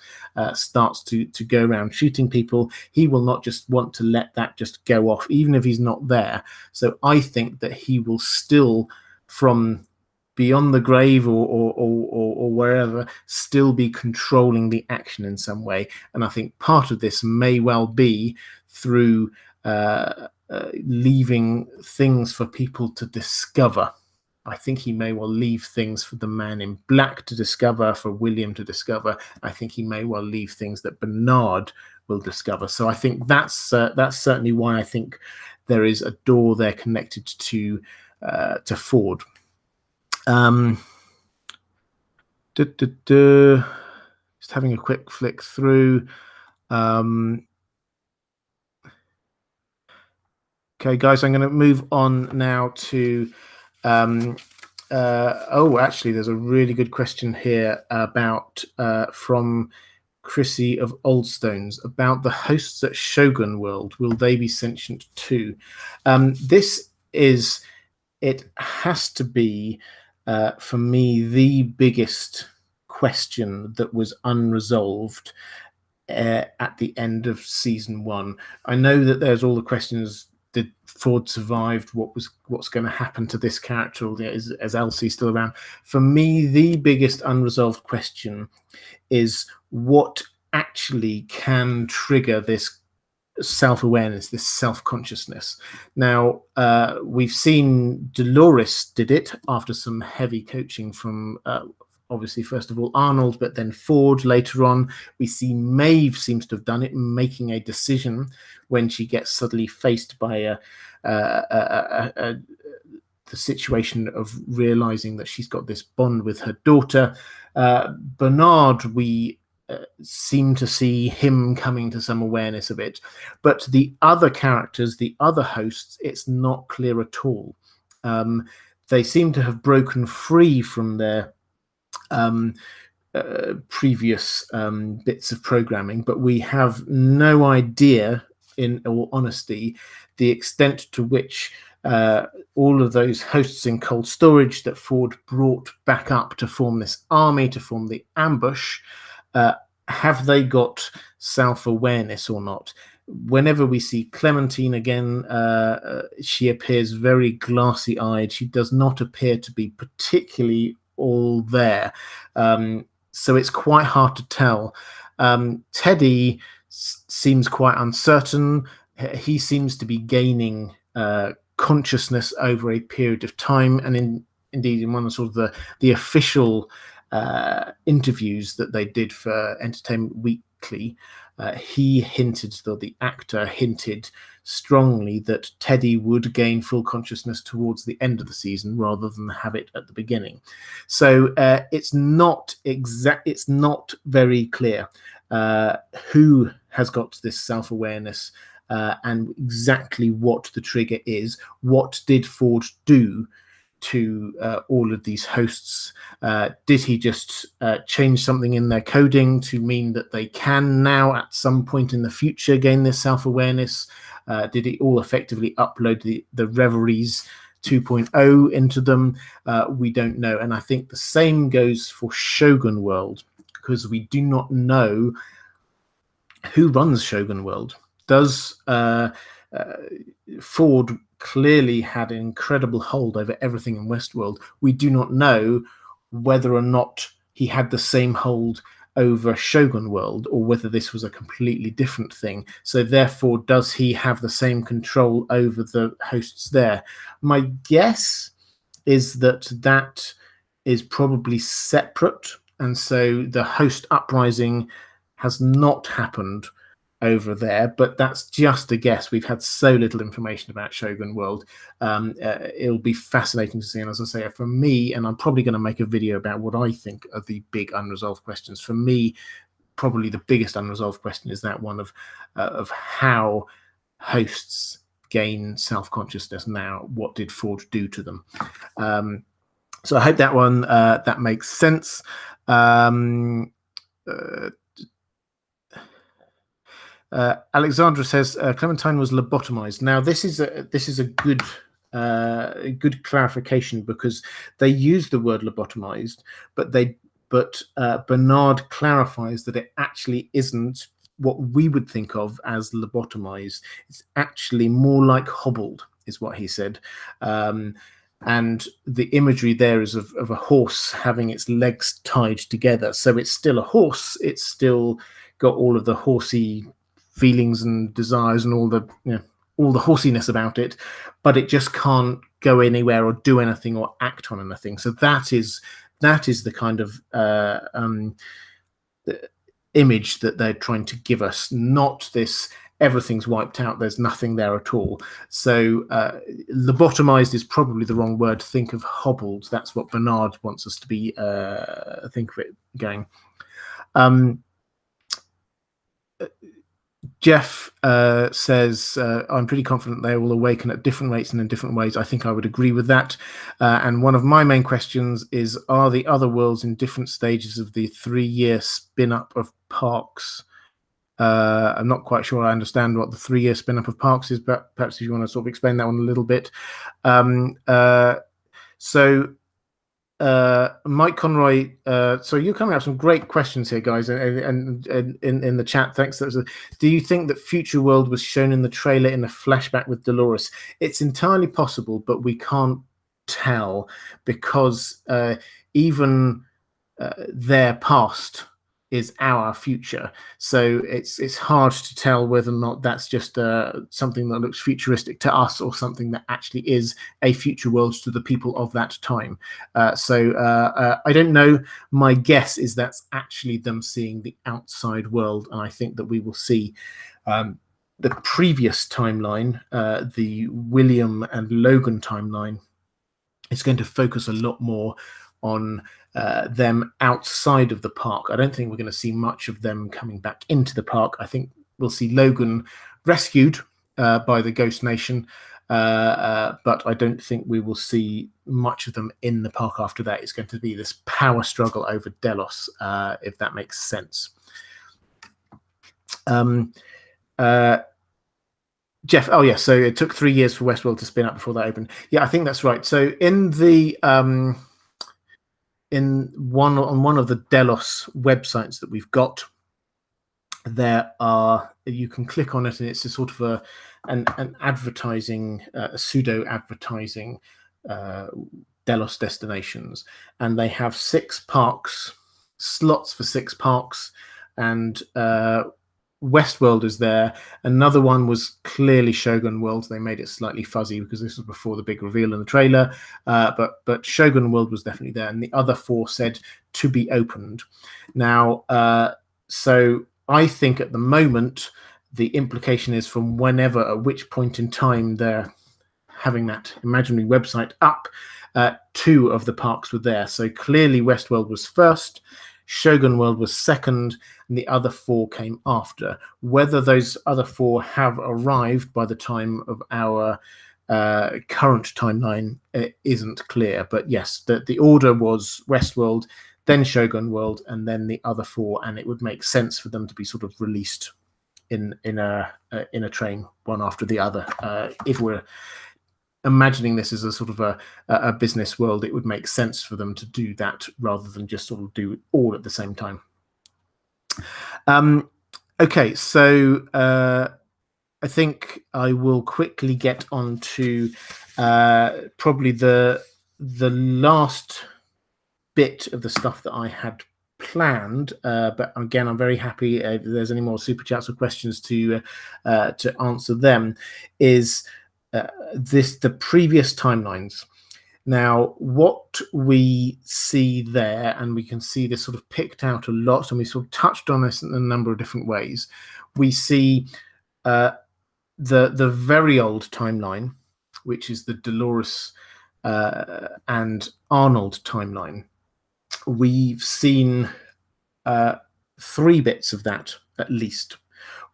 starts to go around shooting people. He will not just want to let that just go off, even if he's not there. So I think that he will still, from beyond the grave or wherever, still be controlling the action in some way. And I think part of this may well be through leaving things for people to discover. I think he may well leave things for the man in black to discover, for William to discover. I think he may well leave things that Bernard will discover. So I think that's certainly why I think there is a door there connected to Ford. Just having a quick flick through. Okay, guys, I'm going to move on now to actually, there's a really good question here about from Chrissy of Oldstones about the hosts at Shogun World. Will they be sentient too? It has to be, for me, the biggest question that was unresolved at the end of season 1. I know that there's all the questions. Did Ford survive? What's going to happen to this character? Is Elsie still around? For me, the biggest unresolved question is what actually can trigger this self-awareness, this self-consciousness. Now, we've seen Dolores did it after some heavy coaching from obviously, first of all, Arnold, but then Ford later on. We see Maeve seems to have done it, making a decision when she gets suddenly faced by the situation of realizing that she's got this bond with her daughter. Bernard, we seem to see him coming to some awareness of it. But the other characters, the other hosts, it's not clear at all. They seem to have broken free from their previous bits of programming, but we have no idea, in all honesty, the extent to which all of those hosts in cold storage that Ford brought back up to form this army, to form the ambush, have they got self-awareness or not? Whenever we see Clementine again, she appears very glassy-eyed. She does not appear to be particularly all there. So it's quite hard to tell. Teddy seems quite uncertain. He seems to be gaining consciousness over a period of time, and indeed in one of the official interviews that they did for Entertainment Week publicly, he hinted, though the actor hinted strongly, that Teddy would gain full consciousness towards the end of the season rather than have it at the beginning. So it's not very clear who has got this self-awareness and exactly what the trigger is. What did Ford do to all of these hosts? Did he just change something in their coding to mean that they can now at some point in the future gain this self-awareness? Did he all effectively upload the Reveries 2.0 into them? We don't know. And I think the same goes for Shogun World, because we do not know who runs Shogun World. Does Ford clearly had an incredible hold over everything in Westworld? We do not know whether or not he had the same hold over Shogun World, or whether this was a completely different thing. So therefore, does he have the same control over the hosts there? My guess is that is probably separate, and so the host uprising has not happened over there, but that's just a guess. We've had so little information about Shogun World. It'll be fascinating to see. And as I say, for me, and I'm probably going to make a video about what I think are the big unresolved questions. For me, probably the biggest unresolved question is that one of how hosts gain self-consciousness now. What did Ford do to them? So I hope that one that makes sense. Alexandra says Clementine was lobotomized. Now this is a good clarification, because they use the word lobotomized, but Bernard clarifies that it actually isn't what we would think of as lobotomized. It's actually more like hobbled, is what he said. And the imagery there is of a horse having its legs tied together. So it's still a horse. It's still got all of the horsey feelings and desires and all the horsiness about it, but it just can't go anywhere or do anything or act on anything. So that is the kind of image that they're trying to give us, not this everything's wiped out, there's nothing there at all. So lobotomized is probably the wrong word. Think of hobbled. That's what Bernard wants us to be think of it going. Jeff says, I'm pretty confident they will awaken at different rates and in different ways. I think I would agree with that. And one of my main questions is, are the other worlds in different stages of the 3-year spin-up of Parks? I'm not quite sure I understand what the 3-year spin-up of Parks is, but perhaps if you want to sort of explain that one a little bit. Mike Conroy, so you're coming up some great questions here, guys, and in the chat. Thanks. Do you think that Future World was shown in the trailer in a flashback with Dolores? It's entirely possible, but we can't tell, because even their past is our future. So it's hard to tell whether or not that's just something that looks futuristic to us, or something that actually is a future world to the people of that time. So I don't know. My guess is that's actually them seeing the outside world, and I think that we will see the previous timeline, the William and Logan timeline. It's going to focus a lot more on them outside of the park. I don't think we're going to see much of them coming back into the park. I think we'll see Logan rescued by the Ghost Nation, but I don't think we will see much of them in the park after that. It's going to be this power struggle over Delos, if that makes sense. Jeff, oh yeah, so it took 3 years for Westworld to spin up before that opened. Yeah, I think that's right. So in the on one of the Delos websites that we've got, you can click on it, and it's a sort of an advertising, a pseudo advertising Delos destinations, and they have 6 parks, slots for 6 parks, and Westworld is there. Another one was clearly Shogun World. They made it slightly fuzzy because this was before the big reveal in the trailer, but Shogun World was definitely there, and the other 4 said to be opened. Now, so I think at the moment, the implication is from whenever, at which point in time they're having that imaginary website up, 2 of the parks were there. So clearly Westworld was first, Shogun World was second, and the other 4 came after. Whether those other 4 have arrived by the time of our current timeline isn't clear. But yes, the order was Westworld, then Shogun World, and then the other 4, and it would make sense for them to be sort of released in a train, one after the other. If we're imagining this as a sort of a business world, it would make sense for them to do that rather than just sort of do it all at the same time. Okay, so I think I will quickly get on to probably the last bit of the stuff that I had planned, but again, I'm very happy if there's any more super chats or questions to answer them. Is the previous timelines. Now, what we see there, and we can see this sort of picked out a lot, and we sort of touched on this in a number of different ways. We see the very old timeline, which is the Dolores and Arnold timeline. We've seen 3 bits of that at least.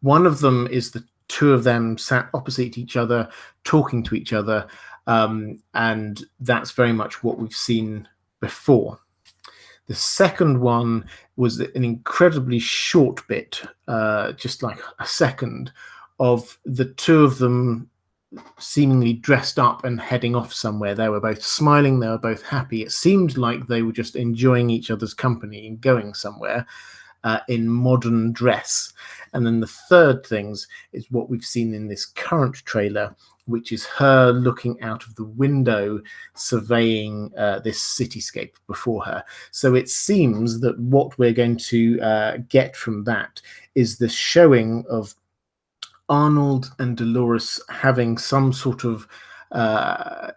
One of them is the 2 of them sat opposite each other, talking to each other, and that's very much what we've seen before. The second one was an incredibly short bit, just like a second, of the 2 of them seemingly dressed up and heading off somewhere. They were both smiling, they were both happy. It seemed like they were just enjoying each other's company and going somewhere in modern dress. And then the third things is what we've seen in this current trailer, which is her looking out of the window, surveying this cityscape before her. So it seems that what we're going to get from that is the showing of Arnold and Dolores having some sort of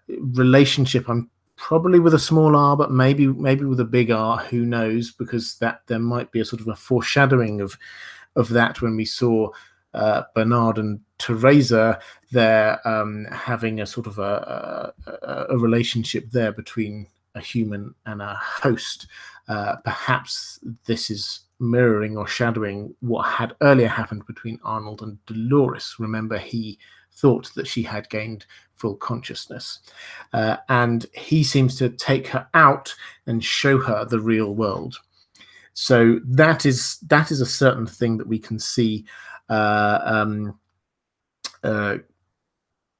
relationship. I'm probably with a small r, but maybe with a big R. Who knows? Because that there might be a sort of a foreshadowing of that when we saw Bernard and Teresa there having a sort of a relationship there between a human and a host. Perhaps this is mirroring or shadowing what had earlier happened between Arnold and Dolores. Remember, he thought that she had gained full consciousness, and he seems to take her out and show her the real world. So that is a certain thing that we can see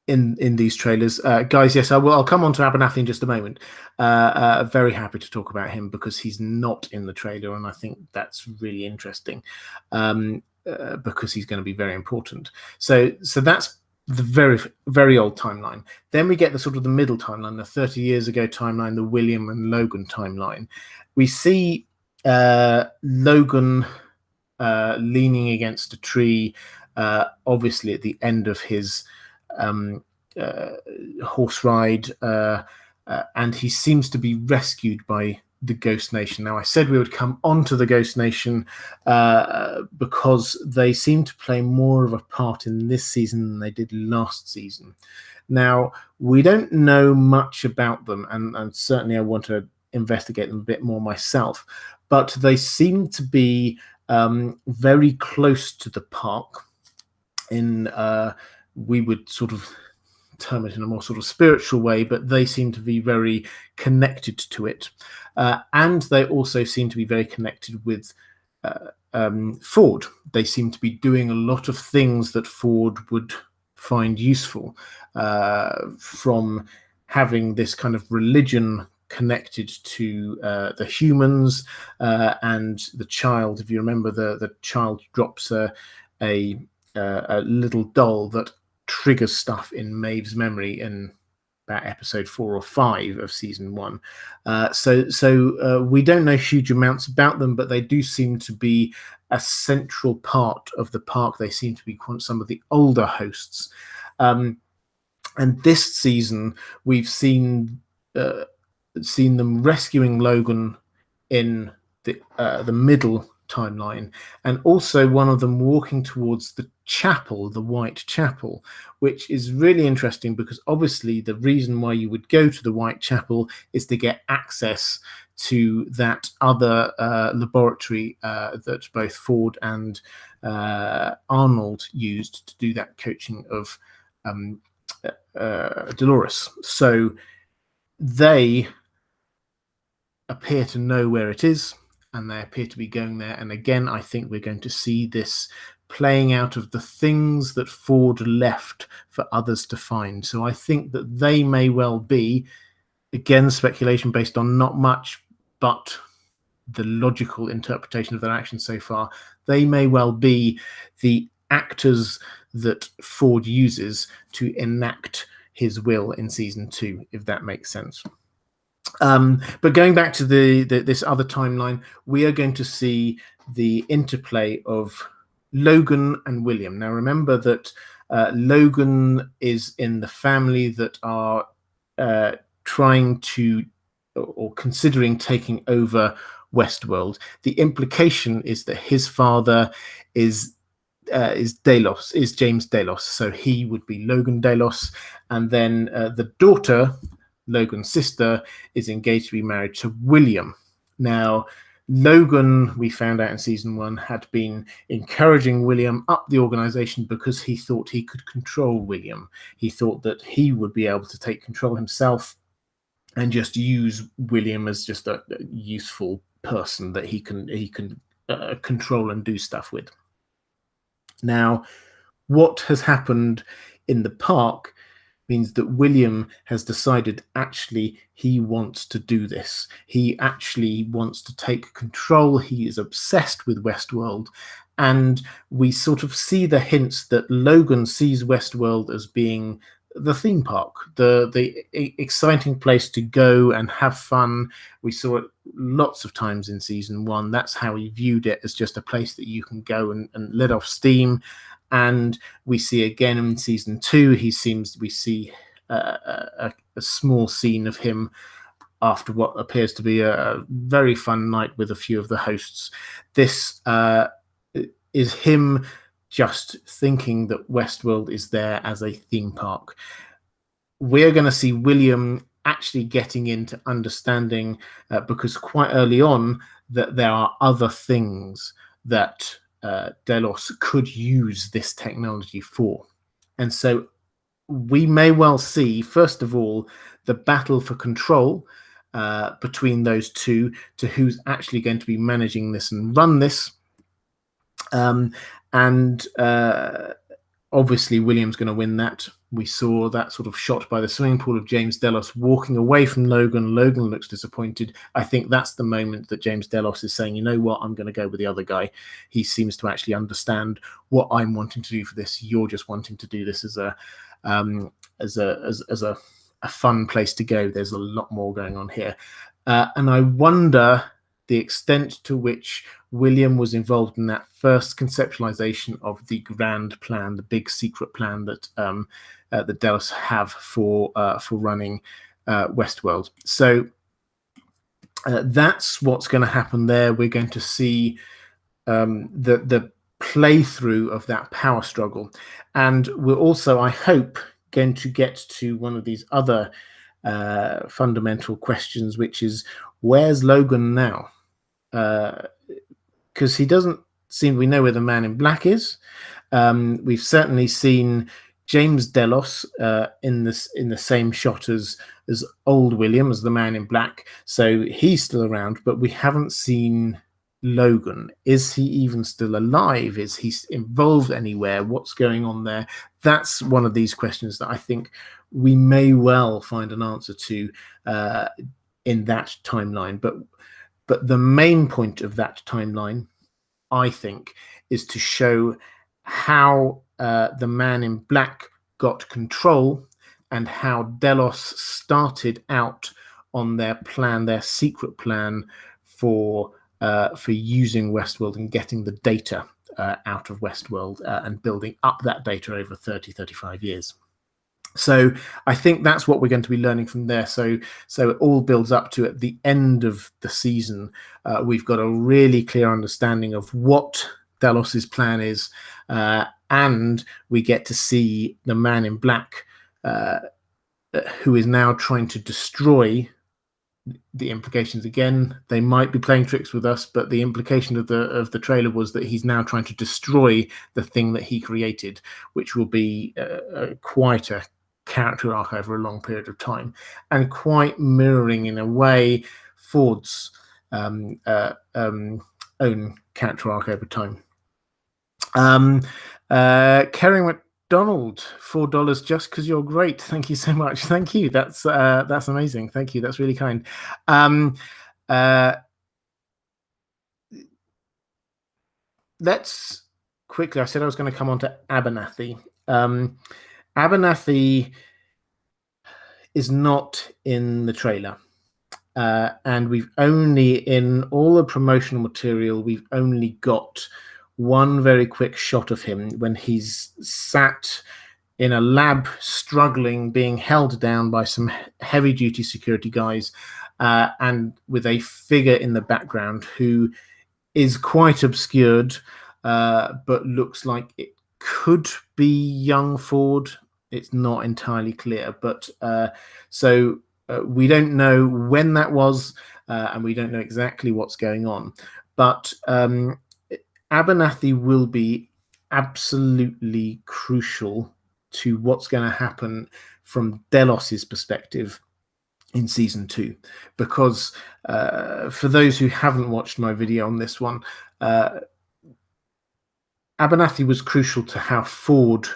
in these trailers. Guys, yes, I'll come on to Abernathy in just a moment. Very happy to talk about him because he's not in the trailer, and I think that's really interesting because he's going to be very important. So that's the very, very old timeline. Then we get the sort of the middle timeline, the 30 years ago timeline, the William and Logan timeline. We see Logan leaning against a tree, obviously at the end of his horse ride, and he seems to be rescued by the Ghost Nation. Now, I said we would come onto the Ghost Nation because they seem to play more of a part in this season than they did last season. Now, we don't know much about them, and certainly I want to investigate them a bit more myself, but they seem to be very close to the park. We would sort of term it in a more sort of spiritual way, but they seem to be very connected to it. And they also seem to be very connected with Ford. They seem to be doing a lot of things that Ford would find useful, from having this kind of religion connected to the humans and the child. If you remember, the child drops a little doll that triggers stuff in Maeve's memory in about episode 4 or 5 of season 1. So we don't know huge amounts about them, but they do seem to be a central part of the park. They seem to be some of the older hosts. And this season, we've seen them rescuing Logan in the middle timeline, and also one of them walking towards the chapel, the White Chapel, which is really interesting because obviously the reason why you would go to the White Chapel is to get access to that other laboratory that both Ford and Arnold used to do that coaching of Dolores. So they appear to know where it is, and they appear to be going there. And again, I think we're going to see this playing out of the things that Ford left for others to find. So I think that they may well be, again, speculation based on not much, but the logical interpretation of their actions so far, they may well be the actors that Ford uses to enact his will in season 2, if that makes sense. But going back to this other timeline, we are going to see the interplay of Logan and William. Now, remember that Logan is in the family that are trying to or considering taking over Westworld. The implication is that his father is Delos, is James Delos, so he would be Logan Delos, and then the daughter, Logan's sister, is engaged to be married to William. Now, Logan, we found out in season 1, had been encouraging William up the organization because he thought he could control William. He thought that he would be able to take control himself and just use William as just a useful person that he can control and do stuff with. Now, what has happened in the park means that William has decided actually he wants to do this. He actually wants to take control. He is obsessed with Westworld. And we sort of see the hints that Logan sees Westworld as being the theme park, the exciting place to go and have fun. We saw it lots of times in season 1. That's how he viewed it, as just a place that you can go and let off steam. And we see again in season 2, we see a small scene of him after what appears to be a very fun night with a few of the hosts. This is him just thinking that Westworld is there as a theme park. We're going to see William actually getting into understanding, because quite early on, that there are other things that Delos could use this technology for. And so we may well see, first of all, the battle for control between those two, to who's actually going to be managing this and run this. Obviously, William's going to win that. We saw that sort of shot by the swimming pool of James Delos walking away from Logan. Logan looks disappointed. I think that's the moment that James Delos is saying, you know what, I'm going to go with the other guy. He seems to actually understand what I'm wanting to do for this. You're just wanting to do this as a fun place to go. There's a lot more going on here. And I wonder the extent to which William was involved in that first conceptualization of the grand plan, the big secret plan that the Delos have for running Westworld. So that's what's going to happen there. We're going to see the playthrough of that power struggle, and we're also, I hope, going to get to one of these other fundamental questions, which is, where's Logan now? Because he doesn't seem, we know where the Man in Black is. We've certainly seen James Delos in the same shot as old William, as the Man in Black, so he's still around, but we haven't seen Logan. Is he even still alive? Is he involved anywhere? What's going on there? That's one of these questions that I think we may well find an answer to in that timeline. But the main point of that timeline, I think, is to show how the Man in Black got control and how Delos started out on their plan, their secret plan for using Westworld and getting the data out of Westworld and building up that data over 30, 35 years. So I think that's what we're going to be learning from there. So it all builds up to, at the end of the season, we've got a really clear understanding of what Delos's plan is, and we get to see the Man in Black, who is now trying to destroy. The implications, again, they might be playing tricks with us, but the implication of the trailer was that he's now trying to destroy the thing that he created, which will be quite a character arc over a long period of time, and quite mirroring in a way Ford's own character arc over time. Kerry McDonald, $4 just because you're great. Thank you so much. Thank you. That's amazing. Thank you. That's really kind. Let's quickly. I said I was going to come on to Abernathy. Abernathy is not in the trailer. And we've only, in all the promotional material, we've only got one very quick shot of him when he's sat in a lab, struggling, being held down by some heavy-duty security guys, and with a figure in the background who is quite obscured, but looks like it could be young Ford. It's not entirely clear, but we don't know when that was, and we don't know exactly what's going on. But Abernathy will be absolutely crucial to what's going to happen from Delos's perspective in season 2, because for those who haven't watched my video on this one, Abernathy was crucial to how Ford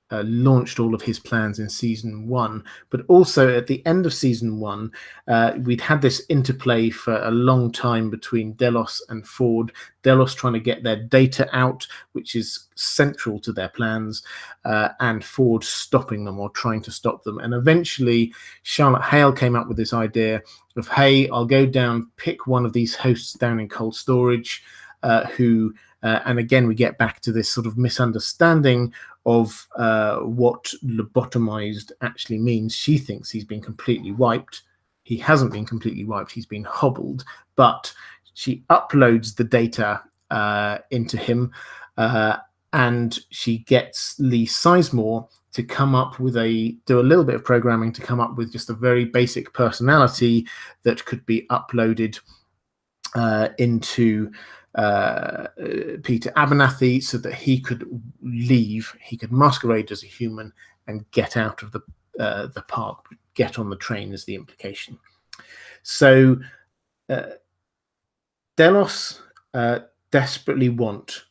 launched all of his plans in season 1, but also at the end of season 1, we'd had this interplay for a long time between Delos and Ford. Delos trying to get their data out, which is central to their plans, and Ford stopping them or trying to stop them. And eventually, Charlotte Hale came up with this idea of, hey, I'll go down, pick one of these hosts down in cold storage, and again, we get back to this sort of misunderstanding of what lobotomized actually means. She thinks he's been completely wiped. He hasn't been completely wiped. He's been hobbled, but she uploads the data into him, and she gets Lee Sizemore to come up with do a little bit of programming to come up with just a very basic personality that could be uploaded into Peter Abernathy, so that he could leave, he could masquerade as a human and get out of the park, get on the train is the implication. So Delos desperately want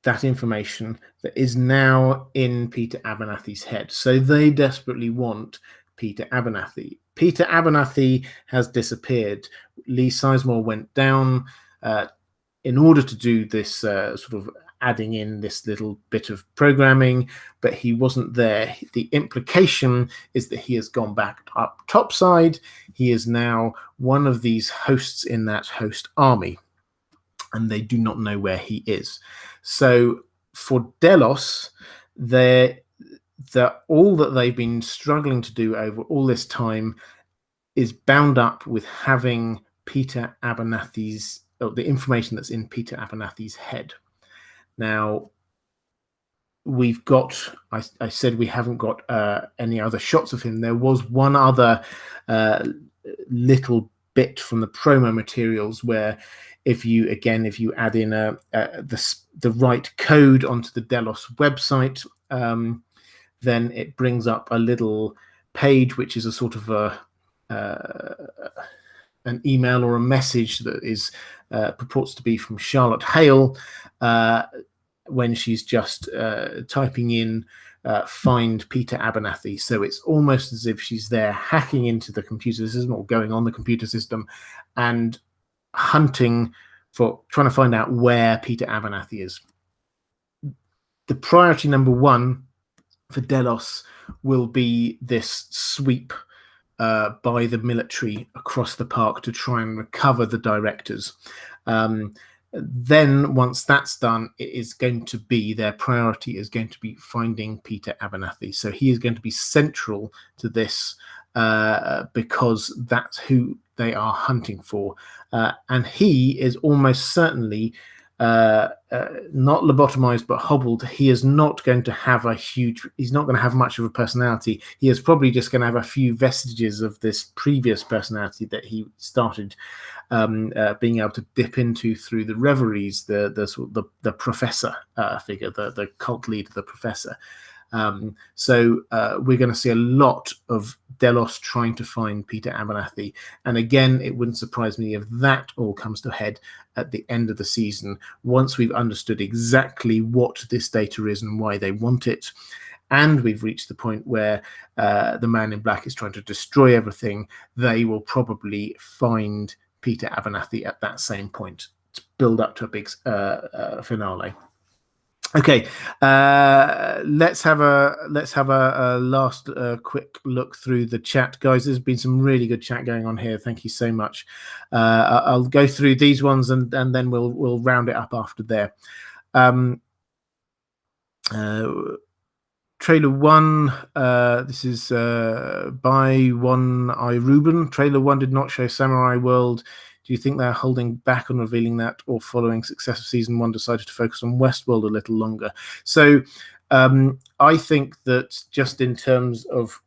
that information that is now in Peter Abernathy's head. So they desperately want Peter Abernathy. Peter Abernathy has disappeared. Lee Sizemore went down in order to do this sort of adding in this little bit of programming, but he wasn't there. The implication is that he has gone back up topside. He is now one of these hosts in that host army, and they do not know where he is. So for Delos, all that they've been struggling to do over all this time is bound up with having Peter Abernathy's, the information that's in Peter Abernathy's head. Now, we've got, I said we haven't got any other shots of him. There was one other little bit from the promo materials where if you add in the right code onto the Delos website, then it brings up a little page which is a sort of an email or a message that is purports to be from Charlotte Hale when she's just typing in find Peter Abernathy. So it's almost as if she's there hacking into the computer system or going on the computer system and hunting for, trying to find out where Peter Abernathy is. The priority number 1 for Delos will be this sweep by the military across the park to try and recover the directors. Then once that's done, it is going to be their priority is going to be finding Peter Abernathy. So he is going to be central to this because that's who they are hunting for. And he is almost certainly not lobotomized but hobbled. He is not going to have he's not going to have much of a personality. He is probably just going to have a few vestiges of this previous personality that he started being able to dip into through the reveries, the professor figure, the cult leader, the professor. So we're going to see a lot of Delos trying to find Peter Abernathy. And again, it wouldn't surprise me if that all comes to a head at the end of the season, once we've understood exactly what this data is and why they want it. And we've reached the point where the Man in Black is trying to destroy everything. They will probably find Peter Abernathy at that same point to build up to a big finale. Okay, let's have a last quick look through the chat, guys. There's been some really good chat going on here. Thank you so much. I'll go through these ones and then we'll round it up after there. Trailer 1, this is by One Eye Ruben. Trailer 1 did not show Samurai World. Do you think they're holding back on revealing that, or following success of season 1 decided to focus on Westworld a little longer? So I think that just in terms of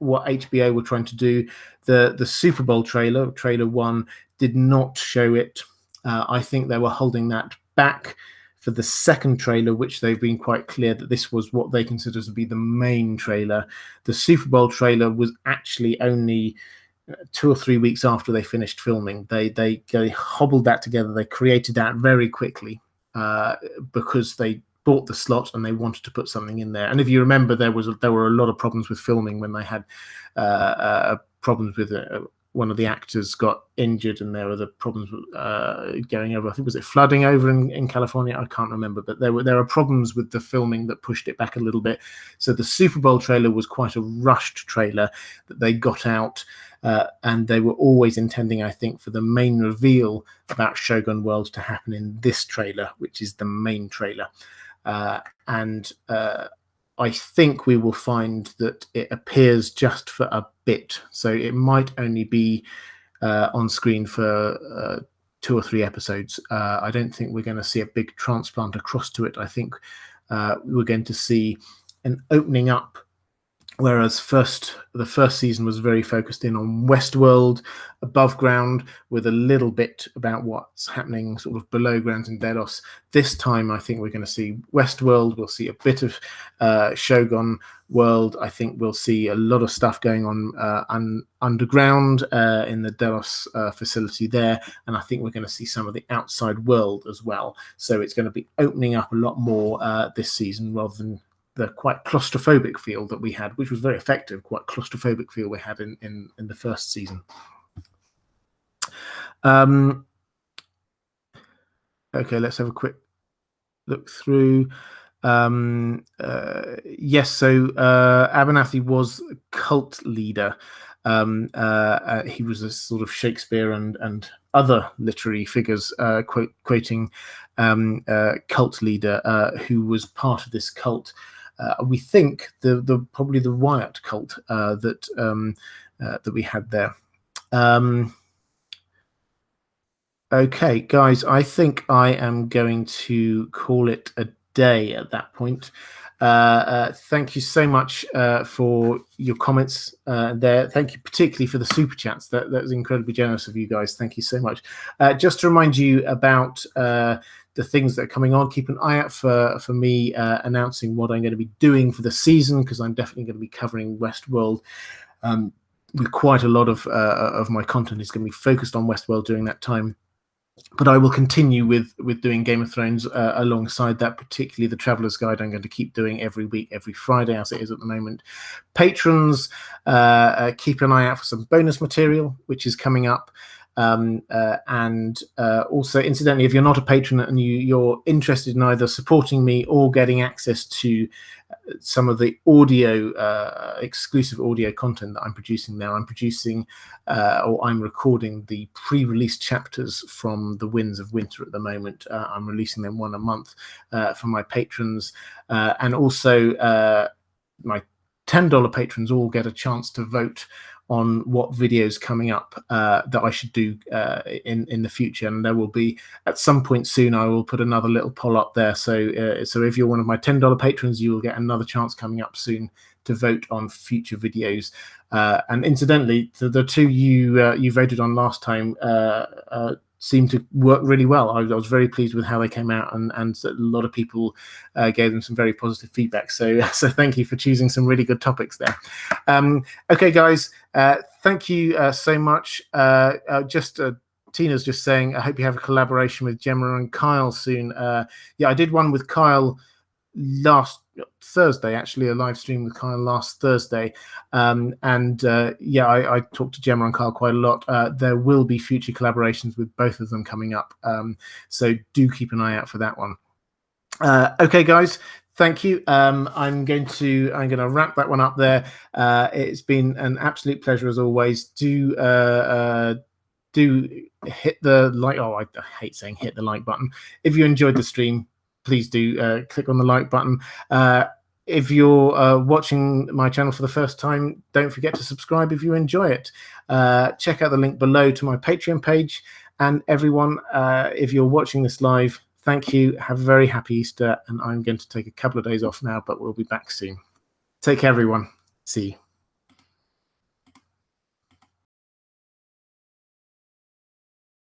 what HBO were trying to do, the Super Bowl trailer 1, did not show it. I think they were holding that back for the second trailer, which they've been quite clear that this was what they consider to be the main trailer. The Super Bowl trailer was actually only 2 or 3 weeks after they finished filming. They hobbled that together. They created that very quickly because they bought the slot and they wanted to put something in there. And if you remember, there were a lot of problems with filming when they had problems with one of the actors got injured, and there were the problems going over. I think was it flooding over in California? I can't remember, but there were problems with the filming that pushed it back a little bit. So the Super Bowl trailer was quite a rushed trailer that they got out, and they were always intending, I think, for the main reveal about Shogun World to happen in this trailer, which is the main trailer, and I think we will find that it appears just for a bit. So it might only be on screen for 2 or 3 episodes. I don't think we're going to see a big transplant across to it. I think we're going to see an opening up, whereas the first season was very focused in on Westworld, above ground, with a little bit about what's happening sort of below ground in Delos. This time, I think we're going to see Westworld. We'll see a bit of Shogun World. I think we'll see a lot of stuff going on underground in the Delos facility there. And I think we're going to see some of the outside world as well. So it's going to be opening up a lot more this season, rather than the quite claustrophobic feel that we had, which was very effective, quite claustrophobic feel we had in the first season. Okay, let's have a quick look through. Yes, so Abernathy was cult leader. He was a sort of Shakespeare and other literary figures quoting cult leader who was part of this cult. We think probably the Wyatt cult that we had there. Okay, guys, I think I am going to call it a day at that point. Thank you so much for your comments there. Thank you particularly for the super chats. That was incredibly generous of you guys. Thank you so much. Just to remind you about the things that are coming on, keep an eye out for me announcing what I'm going to be doing for the season, because I'm definitely going to be covering Westworld. With quite a lot of my content is going to be focused on Westworld during that time. But I will continue with doing Game of Thrones alongside that, particularly the Traveler's Guide. I'm going to keep doing every week, every Friday, as it is at the moment. Patrons, keep an eye out for some bonus material, which is coming up. And also, incidentally, if you're not a patron and you're interested in either supporting me or getting access to some of the audio, exclusive audio content that I'm producing now, I'm recording the pre-release chapters from The Winds of Winter at the moment. I'm releasing them one a month for my patrons, and also my $10 patrons all get a chance to vote on what videos coming up that I should do in the future. And there will be, at some point soon, I will put another little poll up there. So if you're one of my $10 patrons, you will get another chance coming up soon to vote on future videos. And incidentally, the two you voted on last time seemed to work really well. I was very pleased with how they came out, and a lot of people gave them some very positive feedback. So thank you for choosing some really good topics there. Okay, guys, thank you so much. Tina's just saying, I hope you have a collaboration with Gemma and Kyle soon. Yeah, I did one with Kyle last Thursday, actually, a live stream with Kyle last Thursday. Yeah, I talked to Gemma and Kyle quite a lot. There will be future collaborations with both of them coming up. So do keep an eye out for that one. Okay, guys, thank you. I'm going to wrap that one up there. It's been an absolute pleasure as always. Do hit the like. Oh, I hate saying hit the like button. If you enjoyed the stream, please do click on the like button. If you're watching my channel for the first time, don't forget to subscribe if you enjoy it. Check out the link below to my Patreon page. And everyone, if you're watching this live, thank you. Have a very happy Easter. And I'm going to take a couple of days off now, but we'll be back soon. Take care, everyone. See you.